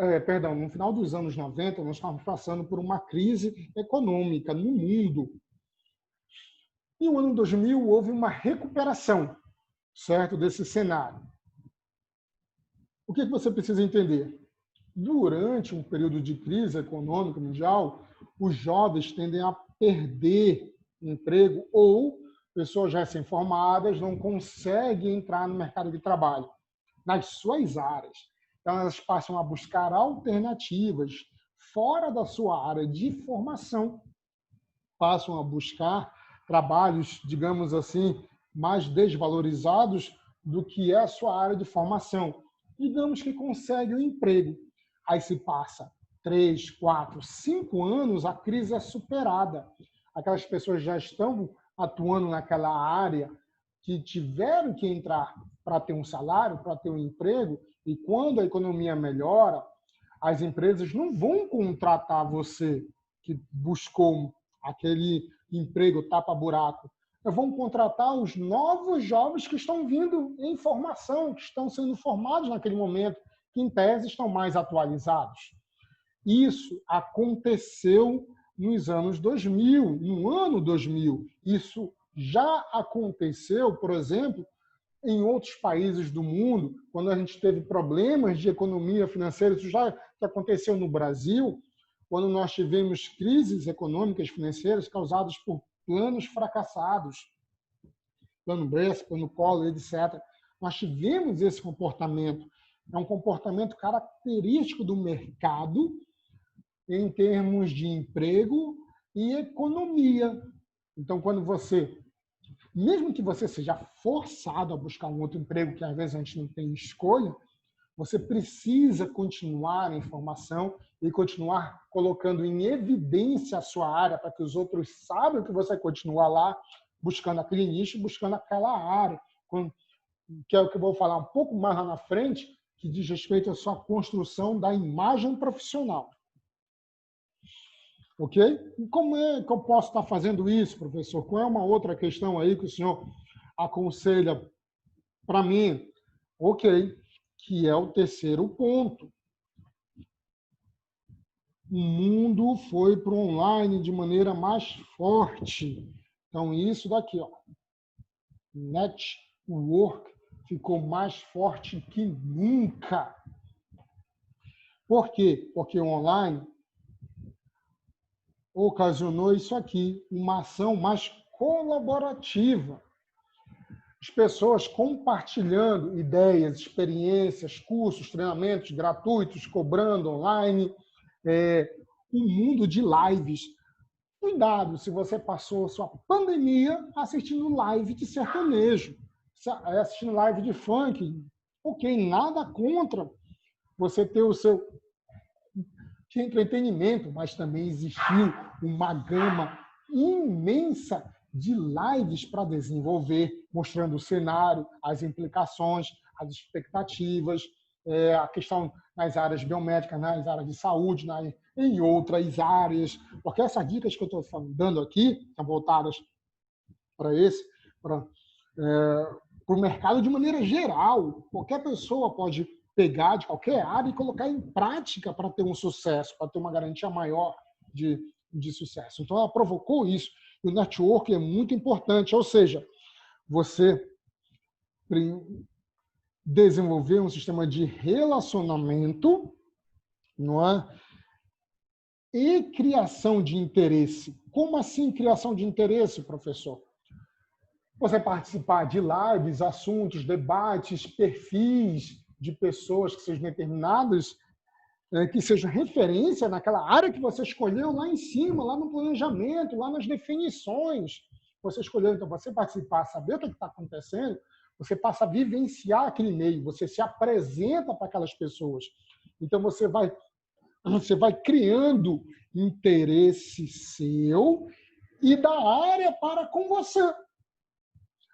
no final dos anos 90, nós estávamos passando por uma crise econômica no mundo. E no ano 2000 houve uma recuperação, certo, desse cenário. O que você precisa entender? Durante um período de crise econômica mundial, os jovens tendem a perder emprego ou pessoas recém-formadas não conseguem entrar no mercado de trabalho nas suas áreas. Então, elas passam a buscar alternativas fora da sua área de formação, passam a buscar trabalhos, digamos assim, mais desvalorizados do que é a sua área de formação. Digamos que consegue um emprego. Aí se passa 3, 4, 5 anos, a crise é superada. Aquelas pessoas já estão atuando naquela área que tiveram que entrar para ter um salário, para ter um emprego, e quando a economia melhora, as empresas não vão contratar você que buscou aquele emprego tapa-buraco. Vão contratar os novos jovens que estão vindo em formação, que estão sendo formados naquele momento, que em tese estão mais atualizados. Isso aconteceu nos anos 2000, no ano 2000. Isso já aconteceu, por exemplo, em outros países do mundo, quando a gente teve problemas de economia financeira. Isso já aconteceu no Brasil, quando nós tivemos crises econômicas financeiras causadas por planos fracassados, plano Bresser, plano Collor, etc. Nós tivemos esse comportamento. É um comportamento característico do mercado em termos de emprego e economia. Então, quando você, mesmo que você seja forçado a buscar um outro emprego, que às vezes a gente não tem escolha, você precisa continuar a informação e continuar colocando em evidência a sua área para que os outros saibam que você continua lá buscando aquele nicho, buscando aquela área, que é o que eu vou falar um pouco mais lá na frente, que diz respeito à sua construção da imagem profissional. Ok? E como é que eu posso estar fazendo isso, professor? Qual é uma outra questão aí que o senhor aconselha para mim? Ok, que é o terceiro ponto. O mundo foi para o online de maneira mais forte. Então, isso daqui, ó, network ficou mais forte que nunca. Por quê? Porque o online ocasionou isso aqui, uma ação mais colaborativa. As pessoas compartilhando ideias, experiências, cursos, treinamentos gratuitos, cobrando online, um mundo de lives. Cuidado se você passou sua pandemia assistindo live de sertanejo, assistindo live de funk. Ok, nada contra você ter o seu de entretenimento, mas também existiu uma gama imensa de lives para desenvolver, mostrando o cenário, as implicações, as expectativas, a questão nas áreas biomédicas, nas áreas de saúde, em outras áreas, porque essas dicas que eu estou dando aqui estão voltadas para o mercado de maneira geral. Qualquer pessoa pode pegar de qualquer área e colocar em prática para ter um sucesso, para ter uma garantia maior de sucesso. Então, ela provocou isso. E o network é muito importante, ou seja, você desenvolver um sistema de relacionamento, não é? E criação de interesse. Como assim criação de interesse, professor? Você participar de lives, assuntos, debates, perfis de pessoas que sejam determinadas, que sejam referência naquela área que você escolheu lá em cima, lá no planejamento, lá nas definições. Você escolheu, então, você participar, saber o que está acontecendo, você passa a vivenciar aquele meio, você se apresenta para aquelas pessoas. Então, você vai criando interesse seu e da área para com você.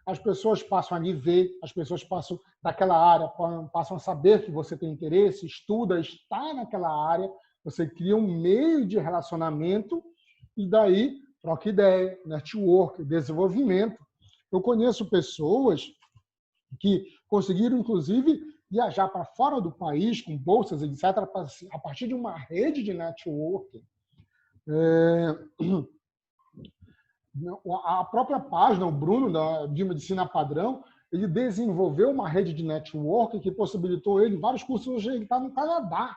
As pessoas passam a lhe ver, as pessoas passam daquela área, passam a saber que você tem interesse, estuda, está naquela área, você cria um meio de relacionamento e daí troca ideia, network, desenvolvimento. Eu conheço pessoas que conseguiram, inclusive, viajar para fora do país com bolsas, etc., a partir de uma rede de network. A própria página, o Bruno, da Biomedicina Padrão, ele desenvolveu uma rede de network que possibilitou ele vários cursos. Hoje ele está no Canadá.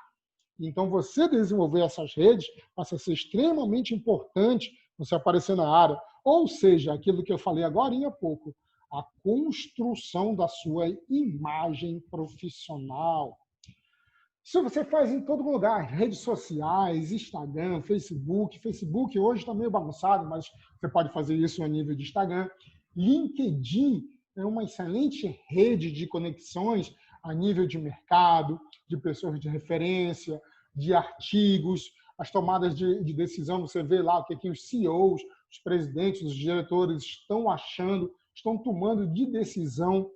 Então, você desenvolver essas redes passa a ser extremamente importante você aparecer na área. Ou seja, aquilo que eu falei agora há pouco, a construção da sua imagem profissional. Isso você faz em todo lugar, redes sociais, Instagram, Facebook. Facebook hoje está meio bagunçado, mas você pode fazer isso a nível de Instagram. LinkedIn é uma excelente rede de conexões a nível de mercado, de pessoas de referência, de artigos, as tomadas de decisão. Você vê lá o que os CEOs, os presidentes, os diretores estão achando, estão tomando de decisão,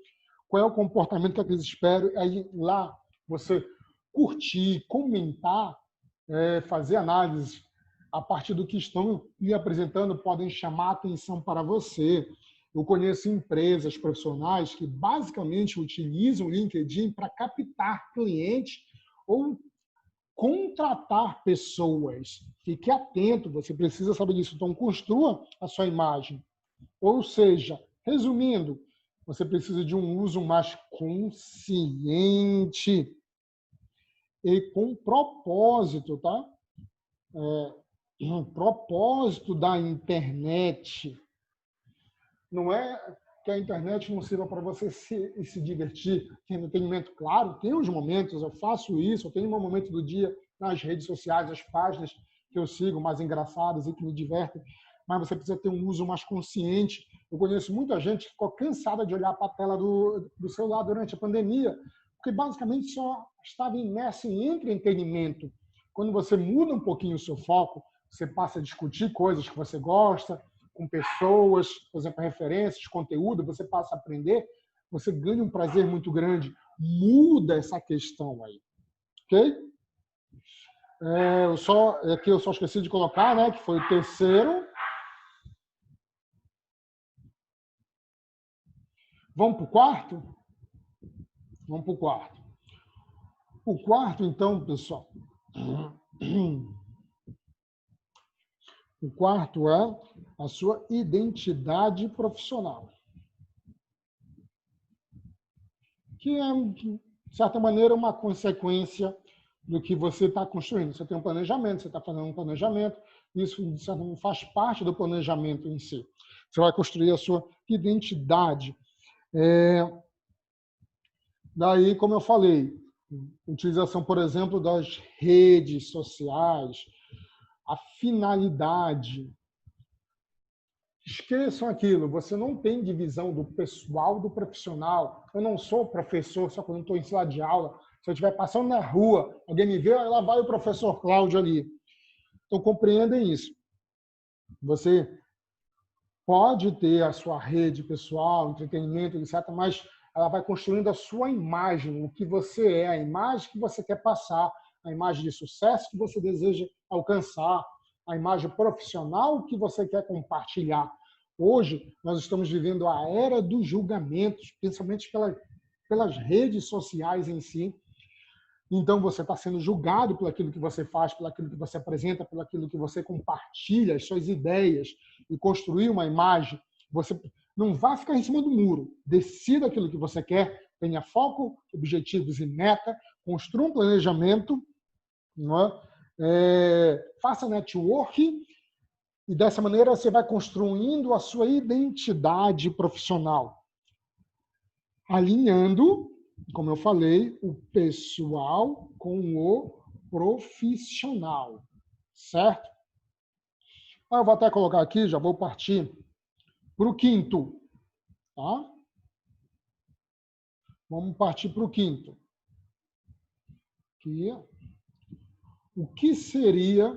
qual é o comportamento que eles esperam. Aí lá você curtir, comentar, fazer análise a partir do que estão lhe apresentando, podem chamar atenção para você. Eu conheço empresas profissionais que basicamente utilizam o LinkedIn para captar clientes ou contratar pessoas. Fique atento, você precisa saber disso. Então, construa a sua imagem. Ou seja, resumindo, você precisa de um uso mais consciente e com propósito, tá? o propósito da internet não é que a internet não sirva para você se divertir, ter entretenimento. Claro, tem os momentos, eu faço isso, eu tenho um momento do dia nas redes sociais, as páginas que eu sigo mais engraçadas e que me divertem, mas você precisa ter um uso mais consciente. Eu conheço muita gente que ficou cansada de olhar para a tela do celular durante a pandemia, porque basicamente só estava imerso em entretenimento. Quando você muda um pouquinho o seu foco, você passa a discutir coisas que você gosta, com pessoas, por exemplo, referências, conteúdo, você passa a aprender, você ganha um prazer muito grande. Muda essa questão aí. Ok? Aqui eu só esqueci de colocar, né, que foi o terceiro. Vamos para o quarto? Vamos para o quarto. O quarto, então, pessoal, o quarto é a sua identidade profissional, que é, de certa maneira, uma consequência do que você está construindo. Você tem um planejamento, você está fazendo um planejamento, isso, de certa maneira, faz parte do planejamento em si. Você vai construir a sua identidade. Daí, como eu falei, utilização, por exemplo, das redes sociais, a finalidade. Esqueçam aquilo, você não tem divisão do pessoal do profissional. Eu não sou professor só quando estou em sala de aula. Se eu estiver passando na rua, alguém me vê, lá vai o professor Cláudio ali. Então, compreendem isso. Você pode ter a sua rede pessoal, entretenimento, etc., mas ela vai construindo a sua imagem, o que você é, a imagem que você quer passar, a imagem de sucesso que você deseja alcançar, a imagem profissional que você quer compartilhar. Hoje, nós estamos vivendo a era dos julgamentos, principalmente pelas redes sociais em si. Então, você está sendo julgado por aquilo que você faz, por aquilo que você apresenta, por aquilo que você compartilha, as suas ideias, e construir uma imagem. Você não vai ficar em cima do muro. Decida aquilo que você quer, tenha foco, objetivos e meta, construa um planejamento, não é? Faça network, e dessa maneira você vai construindo a sua identidade profissional, alinhando, como eu falei, o pessoal com o profissional, certo? Eu vou até colocar aqui, já vou partir para o quinto, tá? Vamos partir para o quinto. O que seria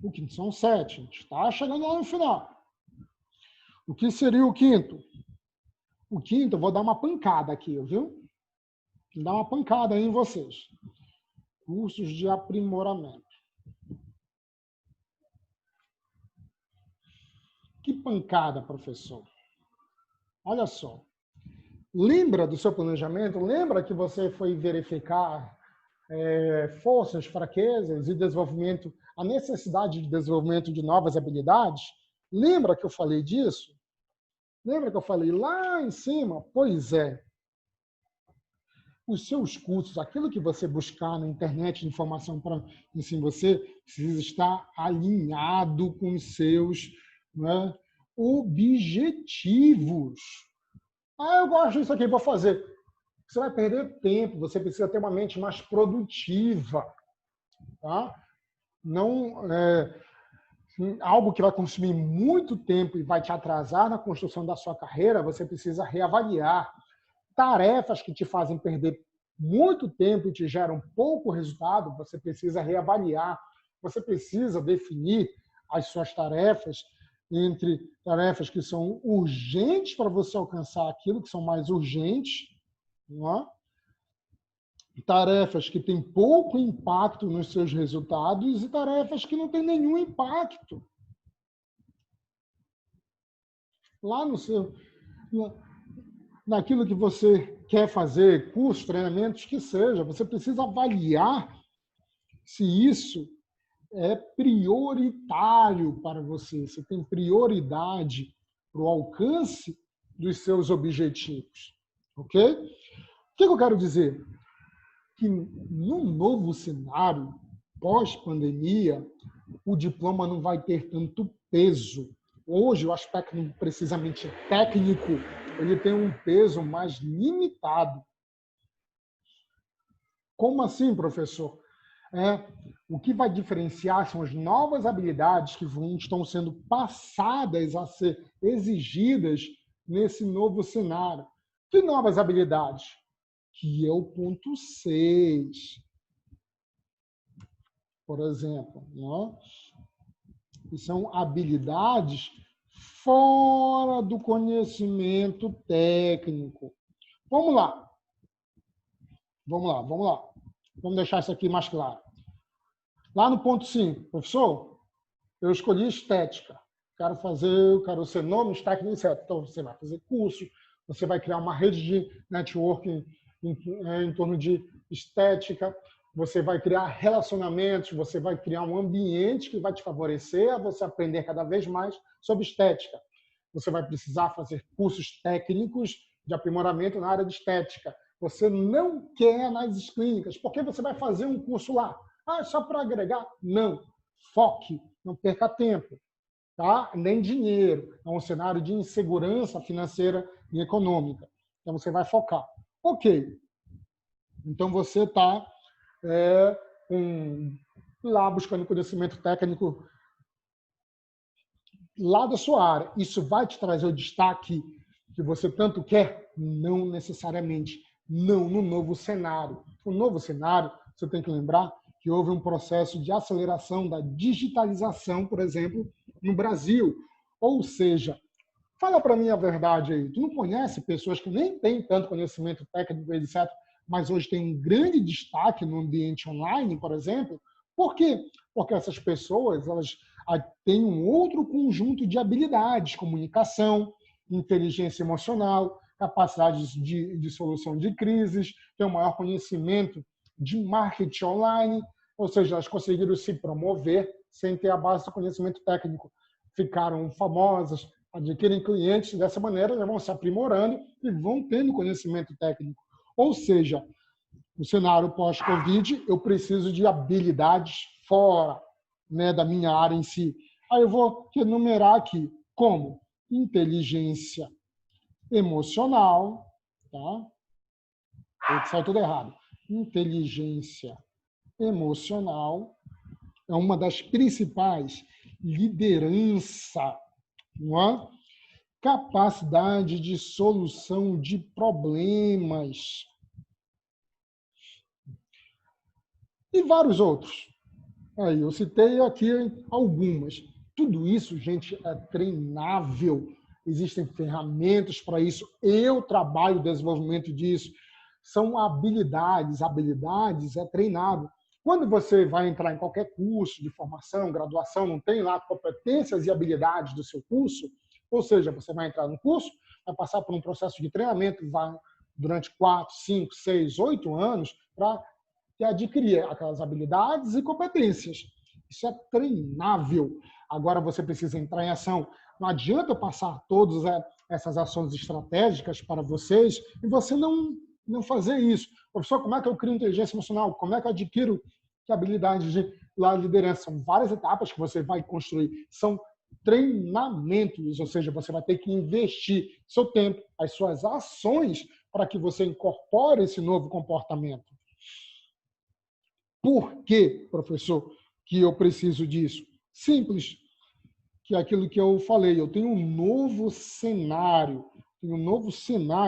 o quinto? São 7, a gente está chegando lá no final. O que seria o quinto? O quinto, eu vou dar uma pancada aqui, viu? Vou dar uma pancada aí em vocês. Cursos de aprimoramento. Que pancada, professor? Olha só. Lembra do seu planejamento? Lembra que você foi verificar forças, fraquezas e desenvolvimento, a necessidade de desenvolvimento de novas habilidades? Lembra que eu falei disso? Lembra que eu falei lá em cima? Pois é. Os seus cursos, aquilo que você buscar na internet de informação para ensinar você, precisa estar alinhado com os seus, né, objetivos. Eu gosto disso aqui, vou fazer. Você vai perder tempo, você precisa ter uma mente mais produtiva. Tá? Não, algo que vai consumir muito tempo e vai te atrasar na construção da sua carreira, você precisa reavaliar. Tarefas que te fazem perder muito tempo e te geram pouco resultado, você precisa reavaliar. Você precisa definir as suas tarefas entre tarefas que são urgentes para você alcançar aquilo que são mais urgentes, não é? Tarefas que têm pouco impacto nos seus resultados e tarefas que não têm nenhum impacto. Lá no seu... naquilo que você quer fazer, cursos, treinamentos, que seja, você precisa avaliar se isso é prioritário para você, se tem prioridade para o alcance dos seus objetivos. Ok? O que eu quero dizer? Que no novo cenário, pós-pandemia, o diploma não vai ter tanto peso. Hoje, o aspecto precisamente técnico, ele tem um peso mais limitado. Como assim, professor? O que vai diferenciar são as novas habilidades que estão sendo passadas a ser exigidas nesse novo cenário. Que novas habilidades? Que é o ponto 6. Por exemplo, né? Que são habilidades fora do conhecimento técnico. Vamos lá. Vamos deixar isso aqui mais claro. Lá no ponto 5, professor, eu escolhi estética. Quero ser nome, técnico, etc. Então, você vai fazer curso, você vai criar uma rede de networking em torno de estética, você vai criar relacionamentos, você vai criar um ambiente que vai te favorecer a você aprender cada vez mais sobre estética. Você vai precisar fazer cursos técnicos de aprimoramento na área de estética. Você não quer análises clínicas, porque você vai fazer um curso lá. Ah, só para agregar? Não. Foque, não perca tempo. Tá? Nem dinheiro. É um cenário de insegurança financeira e econômica. Então, você vai focar. Ok. Então, você está lá buscando conhecimento técnico lá da sua área. Isso vai te trazer o destaque que você tanto quer? Não necessariamente. Não no novo cenário. O novo cenário, você tem que lembrar que houve um processo de aceleração da digitalização, por exemplo, no Brasil. Ou seja, fala para mim a verdade aí, tu não conhece pessoas que nem têm tanto conhecimento técnico, etc., mas hoje tem um grande destaque no ambiente online, por exemplo? Por quê? Porque essas pessoas elas têm um outro conjunto de habilidades, comunicação, inteligência emocional, capacidade de solução de crises, tem um maior conhecimento de marketing online, ou seja, elas conseguiram se promover sem ter a base do conhecimento técnico. Ficaram famosas, adquirem clientes, dessa maneira elas vão se aprimorando e vão tendo conhecimento técnico. Ou seja, no cenário pós-Covid, eu preciso de habilidades fora, né, da minha área em si. Aí eu vou enumerar aqui como inteligência emocional, tá? Saiu tudo errado. Inteligência emocional é uma das principais. Liderança, não é? Capacidade de solução de problemas e vários outros. Aí, eu citei aqui algumas. Tudo isso, gente, é treinável. Existem ferramentas para isso. Eu trabalho o desenvolvimento disso. São habilidades. Habilidades é treinável. Quando você vai entrar em qualquer curso de formação, graduação, não tem lá competências e habilidades do seu curso, ou seja, você vai entrar no curso, vai passar por um processo de treinamento, vai durante 4, 5, 6, 8 anos para adquirir aquelas habilidades e competências. Isso é treinável. Agora você precisa entrar em ação. Não adianta eu passar todas essas ações estratégicas para vocês e você não fazer isso. Professor, como é que eu crio inteligência emocional? Como é que eu adquiro habilidades de liderança? São várias etapas que você vai construir. São treinamentos, ou seja, você vai ter que investir seu tempo, as suas ações para que você incorpore esse novo comportamento. Por que, professor, que eu preciso disso? Simples, que é aquilo que eu falei, eu tenho um novo cenário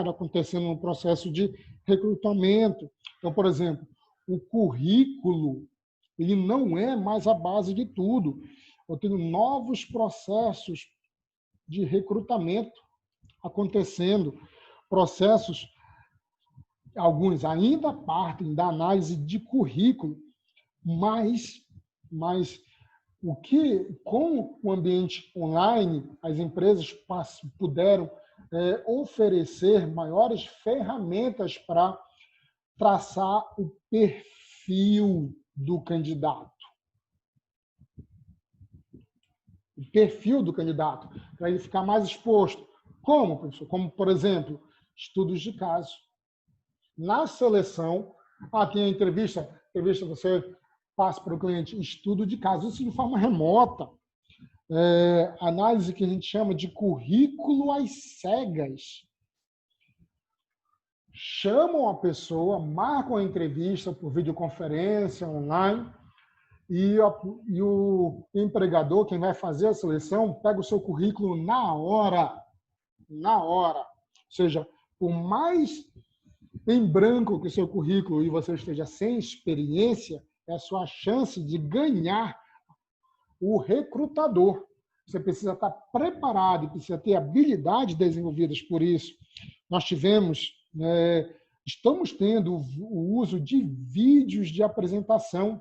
acontecendo no processo de recrutamento. Então, por exemplo, o currículo, ele não é mais a base de tudo. Eu tenho novos processos de recrutamento acontecendo, processos, alguns ainda partem da análise de currículo, mas com o ambiente online, as empresas puderam oferecer maiores ferramentas para traçar o perfil do candidato. O perfil do candidato, para ele ficar mais exposto. Como, professor? Como, por exemplo, estudos de caso. Na seleção, tem a entrevista você passe para o cliente estudo de caso, isso de forma remota. Análise que a gente chama de currículo às cegas. Chamam a pessoa, marcam a entrevista por videoconferência, online, e o empregador, quem vai fazer a seleção, pega o seu currículo na hora. Ou seja, por mais em branco que o seu currículo e você esteja sem experiência, é a sua chance de ganhar o recrutador. Você precisa estar preparado e precisa ter habilidades desenvolvidas por isso. Nós estamos tendo o uso de vídeos de apresentação.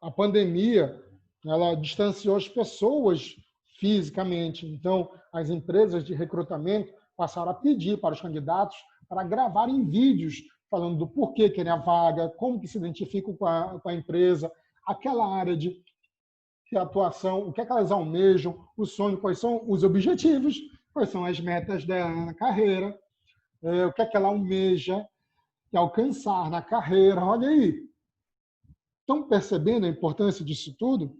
A pandemia, ela distanciou as pessoas fisicamente. Então, as empresas de recrutamento passaram a pedir para os candidatos para gravarem vídeos falando do porquê querem a vaga, como que se identificam com a empresa, aquela área de atuação, o que é que elas almejam, o sonho, quais são os objetivos, quais são as metas dela na carreira, o que é que ela almeja alcançar na carreira. Olha aí. Estão percebendo a importância disso tudo?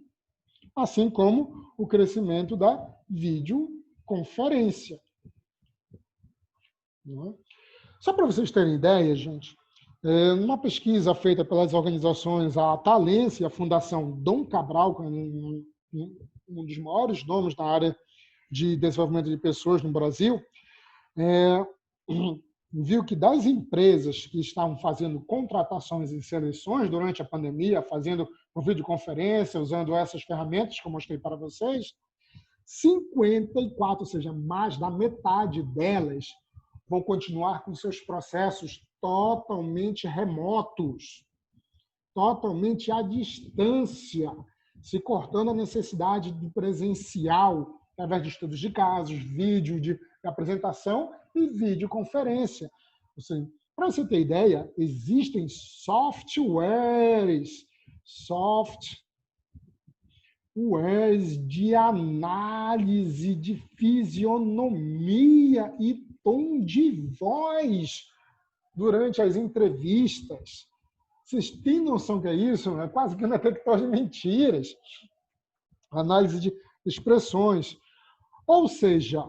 Assim como o crescimento da videoconferência. Só para vocês terem ideia, gente, numa pesquisa feita pelas organizações a Talence e a Fundação Dom Cabral, que é um dos maiores nomes na área de desenvolvimento de pessoas no Brasil, viu que das empresas que estavam fazendo contratações e seleções durante a pandemia, fazendo por videoconferência, usando essas ferramentas que eu mostrei para vocês, 54, ou seja, mais da metade delas, vão continuar com seus processos totalmente remotos, totalmente à distância, se cortando a necessidade do presencial, através de estudos de casos, vídeo de apresentação e videoconferência. Para você ter ideia, existem softwares de análise de fisionomia e tom de voz durante as entrevistas. Vocês têm noção que é isso? É quase que um detector de mentiras. Análise de expressões. Ou seja,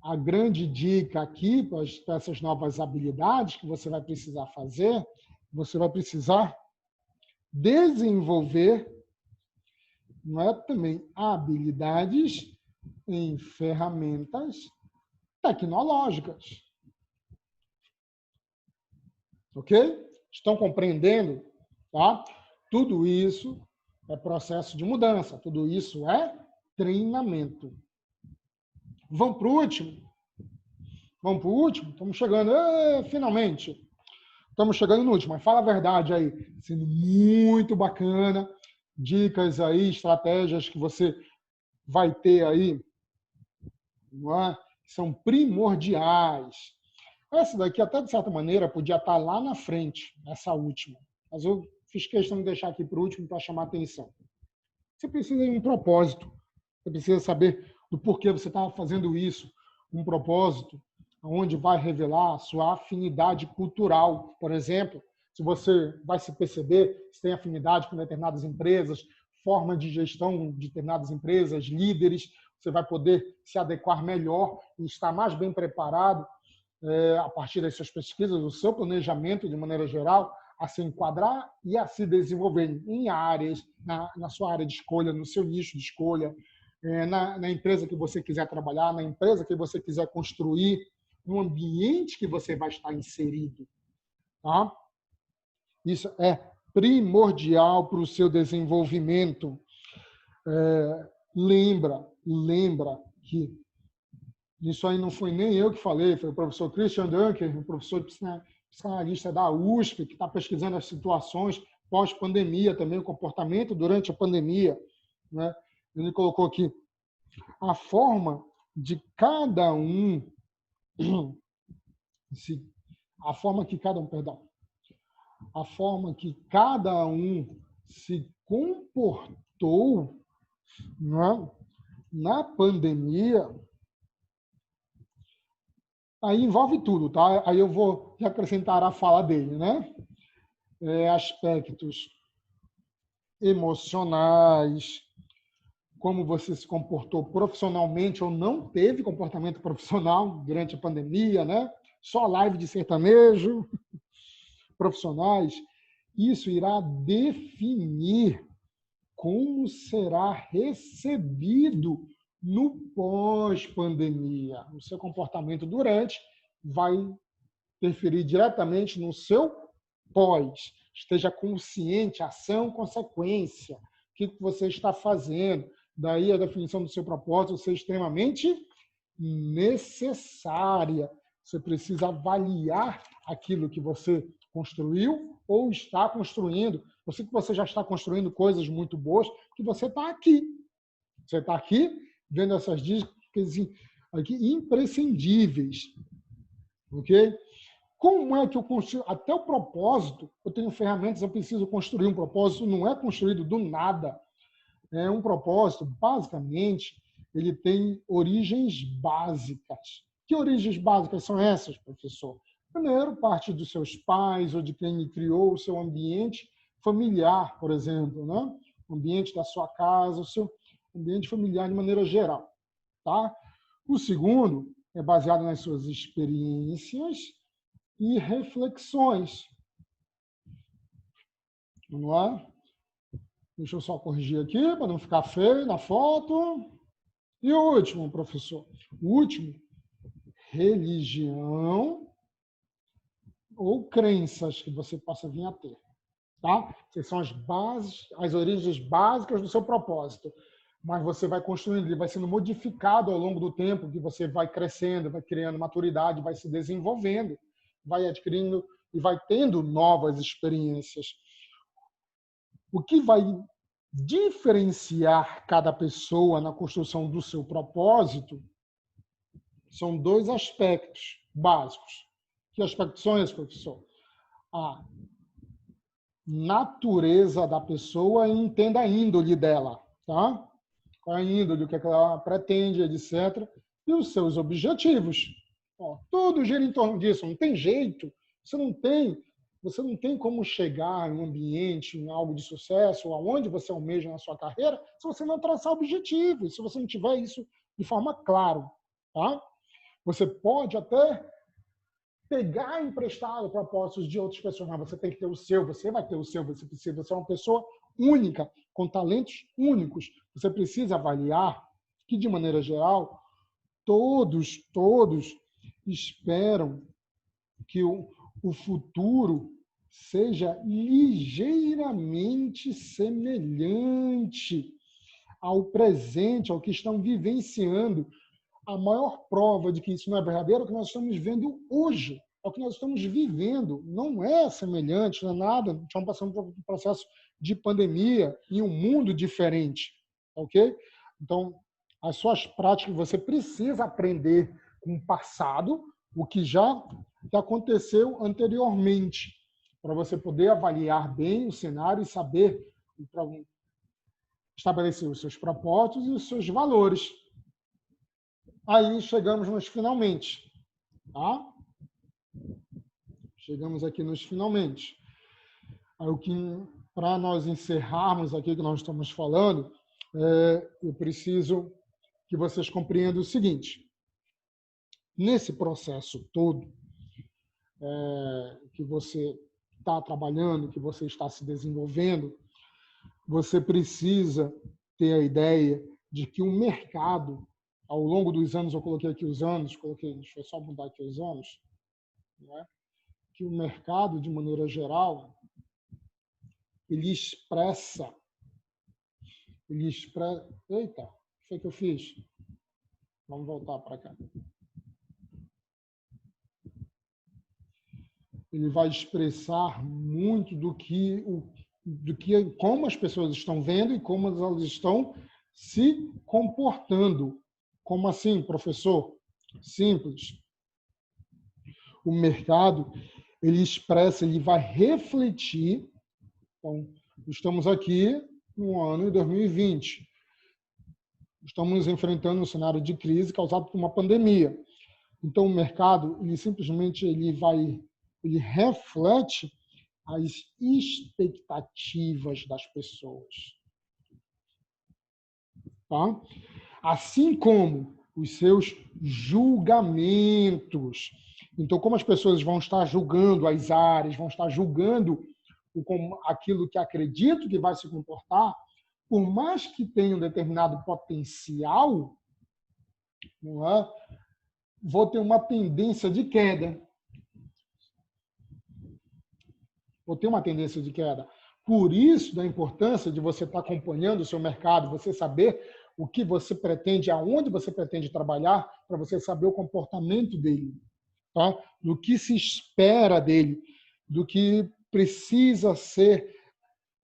a grande dica aqui para essas novas habilidades que você vai precisar fazer, você vai precisar desenvolver também habilidades em ferramentas tecnológicas. Ok? Estão compreendendo? Tá? Tudo isso é processo de mudança, tudo isso é treinamento. Vamos para o último? Vamos para o último? Estamos chegando, finalmente. Estamos chegando no último, mas fala a verdade aí. Sendo muito bacana, dicas aí, estratégias que você vai ter aí, não é? São primordiais. Essa daqui, até de certa maneira, podia estar lá na frente, essa última. Mas eu fiz questão de deixar aqui para o último para chamar a atenção. Você precisa de um propósito. Você precisa saber do porquê você está fazendo isso. Um propósito onde vai revelar a sua afinidade cultural. Por exemplo, se você vai se perceber se tem afinidade com determinadas empresas, forma de gestão de determinadas empresas, líderes, você vai poder se adequar melhor e estar mais bem preparado a partir das suas pesquisas, do seu planejamento de maneira geral, a se enquadrar e a se desenvolver em áreas, na sua área de escolha, no seu nicho de escolha, na empresa que você quiser trabalhar, na empresa que você quiser construir, no ambiente que você vai estar inserido. Tá? Isso é primordial para o seu desenvolvimento. Lembra que isso aí não foi nem eu que falei, foi o professor Christian Dunker, o professor psicanalista da USP, que está pesquisando as situações pós-pandemia, também o comportamento durante a pandemia. Né? Ele colocou aqui a forma de cada um, a forma que cada um se comportou, né, na pandemia. Aí envolve tudo, tá? Aí eu vou acrescentar a fala dele, né? aspectos emocionais, como você se comportou profissionalmente ou não teve comportamento profissional durante a pandemia, né? Só live de sertanejo, profissionais. Isso irá definir como será recebido no pós-pandemia. O seu comportamento durante vai interferir diretamente no seu pós. Esteja consciente, ação, consequência. O que você está fazendo? Daí a definição do seu propósito ser extremamente necessária. Você precisa avaliar aquilo que você construiu ou está construindo. Eu sei que você já está construindo coisas muito boas, que você está aqui. Você está aqui vendo essas dicas aqui imprescindíveis. Ok? Como é que eu construo? Até o propósito, eu tenho ferramentas, eu preciso construir um propósito, não é construído do nada. É um propósito, basicamente, ele tem origens básicas. Que origens básicas são essas, professor? Primeiro, parte dos seus pais ou de quem criou o seu ambiente familiar, por exemplo, né? O ambiente da sua casa, o seu ambiente familiar de maneira geral. Tá? O segundo é baseado nas suas experiências e reflexões. Vamos lá? Deixa eu só corrigir aqui, para não ficar feio na foto. E o último, professor? O último, religião ou crenças que você possa vir a ter. Tá? Essas são as bases, as origens básicas do seu propósito. Mas você vai construindo, ele vai sendo modificado ao longo do tempo, que você vai crescendo, vai criando maturidade, vai se desenvolvendo, vai adquirindo e vai tendo novas experiências. O que vai diferenciar cada pessoa na construção do seu propósito são dois aspectos básicos. Que aspectos são esses, professor? A natureza da pessoa e entenda a índole dela, tá? Qual é a índole, o que ela pretende, etc. E os seus objetivos. Ó, tudo gira em torno disso, não tem jeito. Você não tem como chegar em um ambiente, em algo de sucesso, aonde você almeja na sua carreira, se você não traçar objetivos, se você não tiver isso de forma clara, tá? Você pode até pegar emprestado propósitos de outras pessoas, mas você tem que ter o seu, você vai ter o seu, você precisa ser uma pessoa única, com talentos únicos. Você precisa avaliar que, de maneira geral, todos esperam que o futuro seja ligeiramente semelhante ao presente, ao que estão vivenciando. A maior prova de que isso não é verdadeiro é o que nós estamos vendo hoje, é o que nós estamos vivendo. Não é semelhante, não é nada. Estamos passando por um processo de pandemia em um mundo diferente, ok? Então, as suas práticas, você precisa aprender com o passado, o que já aconteceu anteriormente, para você poder avaliar bem o cenário e saber estabelecer os seus propósitos e os seus valores. Aí chegamos nos finalmente, tá? Chegamos aqui nos finalmente. Aí, para nós encerrarmos aqui o que nós estamos falando, eu preciso que vocês compreendam o seguinte. Nesse processo todo que você está trabalhando, que você está se desenvolvendo, você precisa ter a ideia de que o mercado, ao longo dos anos, eu coloquei aqui os anos, deixa eu só mudar aqui os anos, né? Que o mercado, de maneira geral, ele expressa... Eita, o que foi que eu fiz? Vamos voltar para cá. Ele vai expressar muito do que como as pessoas estão vendo e como elas estão se comportando. Como assim, professor? Simples. O mercado, ele expressa, ele vai refletir. Então, estamos aqui no ano de 2020. Estamos enfrentando um cenário de crise causado por uma pandemia. Então, o mercado, ele simplesmente ele reflete as expectativas das pessoas. Tá? Assim como os seus julgamentos. Então, como as pessoas vão estar julgando as áreas, vão estar julgando aquilo que acredito que vai se comportar, por mais que tenha um determinado potencial, não é? Vou ter uma tendência de queda. Vou ter uma tendência de queda. Por isso, da importância de você estar acompanhando o seu mercado, você saber o que você pretende, aonde você pretende trabalhar, para você saber o comportamento dele, tá? Do que se espera dele, do que precisa ser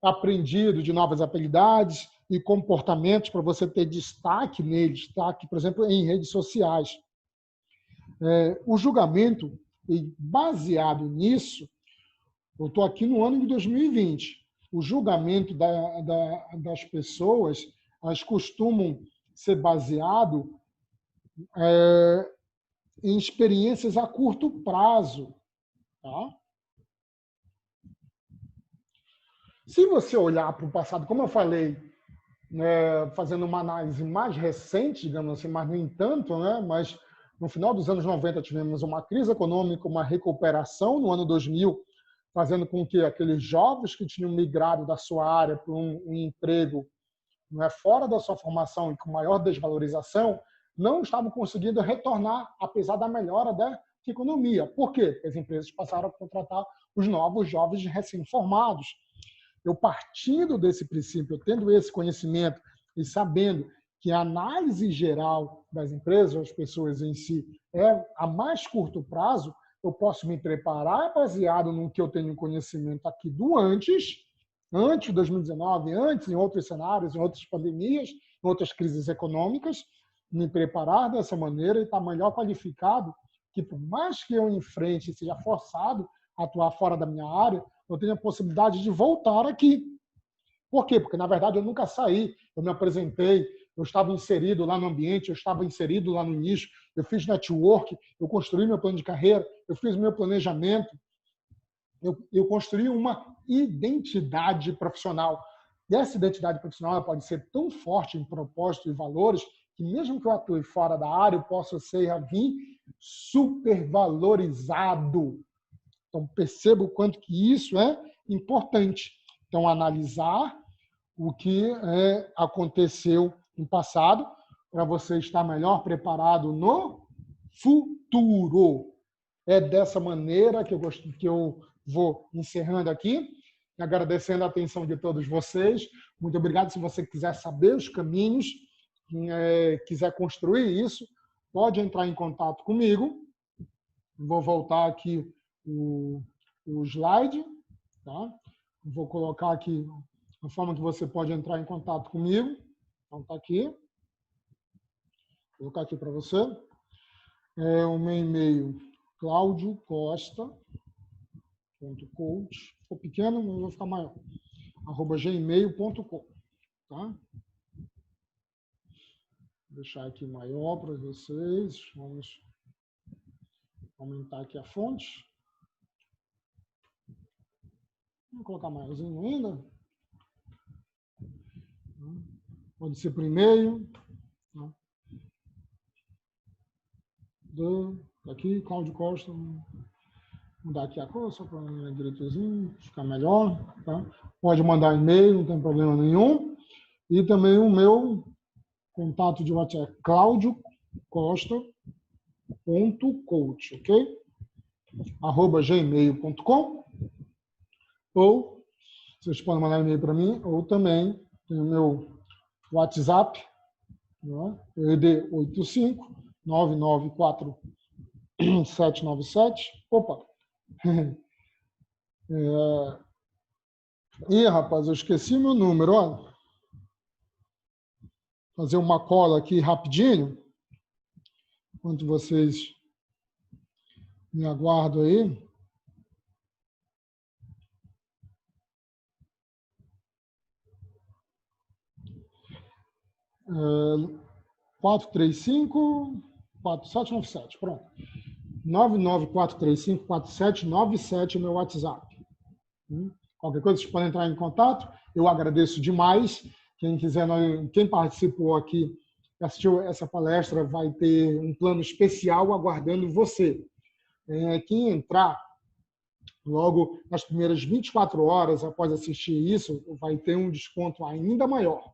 aprendido de novas habilidades e comportamentos para você ter destaque neles, destaque, por exemplo, em redes sociais. O julgamento, baseado nisso, eu estou aqui no ano de 2020, o julgamento das pessoas, elas costumam ser baseado em experiências a curto prazo. Tá? Se você olhar para o passado, como eu falei, né, fazendo uma análise mais recente, digamos assim, mas no entanto, né, mas no final dos anos 90 tivemos uma crise econômica, uma recuperação no ano 2000, fazendo com que aqueles jovens que tinham migrado da sua área para um emprego, não é, fora da sua formação e com maior desvalorização, não estavam conseguindo retornar, apesar da melhora da economia. Por quê? Porque as empresas passaram a contratar os novos jovens recém-formados. Eu, partindo desse princípio, tendo esse conhecimento e sabendo que a análise geral das empresas, das pessoas em si, é a mais curto prazo, eu posso me preparar baseado no que eu tenho conhecimento aqui do antes de 2019, antes em outros cenários, em outras pandemias, em outras crises econômicas, me preparar dessa maneira e estar melhor qualificado, que por mais que eu enfrente e seja forçado a atuar fora da minha área, eu tenho a possibilidade de voltar aqui. Por quê? Porque, na verdade, eu nunca saí, eu me apresentei, eu estava inserido lá no ambiente, eu estava inserido lá no nicho, eu fiz network, eu construí meu plano de carreira, eu fiz meu planejamento, eu construí uma identidade profissional. E essa identidade profissional pode ser tão forte em propósito e valores que, mesmo que eu atue fora da área, eu possa vir supervalorizado. Então, perceba o quanto que isso é importante. Então, analisar o que aconteceu no passado para você estar melhor preparado no futuro. É dessa maneira que eu vou encerrando aqui, agradecendo a atenção de todos vocês. Muito obrigado. Se você quiser saber os caminhos, quiser construir isso, pode entrar em contato comigo. Vou voltar aqui o slide. Tá? Vou colocar aqui a forma que você pode entrar em contato comigo. Então, está aqui. Vou colocar aqui para você. O meu e-mail, claudiocosta.coach. Ficou pequeno, mas vou ficar maior. @gmail.com. Tá? Vou deixar aqui maior para vocês. Vamos aumentar aqui a fonte. Vou colocar maiorzinho ainda. Pode ser por e-mail. Aqui, Cláudio Costa. Vou mudar aqui a cor, só para direitozinho, ficar melhor. Tá? Pode mandar e-mail, não tem problema nenhum. E também o meu contato de WhatsApp é claudiocosta.coach, ok? @gmail.com. Ou vocês podem mandar e-mail para mim, ou também tem o meu WhatsApp, né? ED 85-994-797. Opa! Ih, rapaz, eu esqueci o meu número, ó. Fazer uma cola aqui rapidinho, enquanto vocês me aguardam aí. É, 435-4797, pronto. 99435-4797 é o meu WhatsApp. Qualquer coisa, vocês podem entrar em contato. Eu agradeço demais. Quem quiser, quem participou aqui, assistiu essa palestra, vai ter um plano especial aguardando você. Quem entrar logo nas primeiras 24 horas após assistir isso, vai ter um desconto ainda maior.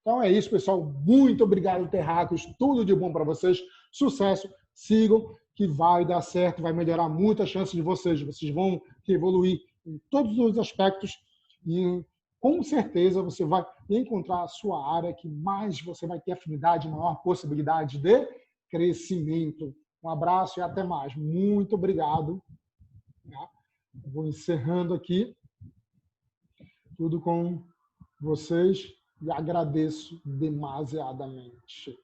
Então é isso, pessoal. Muito obrigado, Terráqueos. Tudo de bom para vocês. Sucesso. Sigam, que vai dar certo, vai melhorar muito a chance de vocês. Vocês vão evoluir em todos os aspectos e com certeza você vai encontrar a sua área que mais você vai ter afinidade, maior possibilidade de crescimento. Um abraço e até mais. Muito obrigado. Vou encerrando aqui tudo com vocês e agradeço demasiadamente.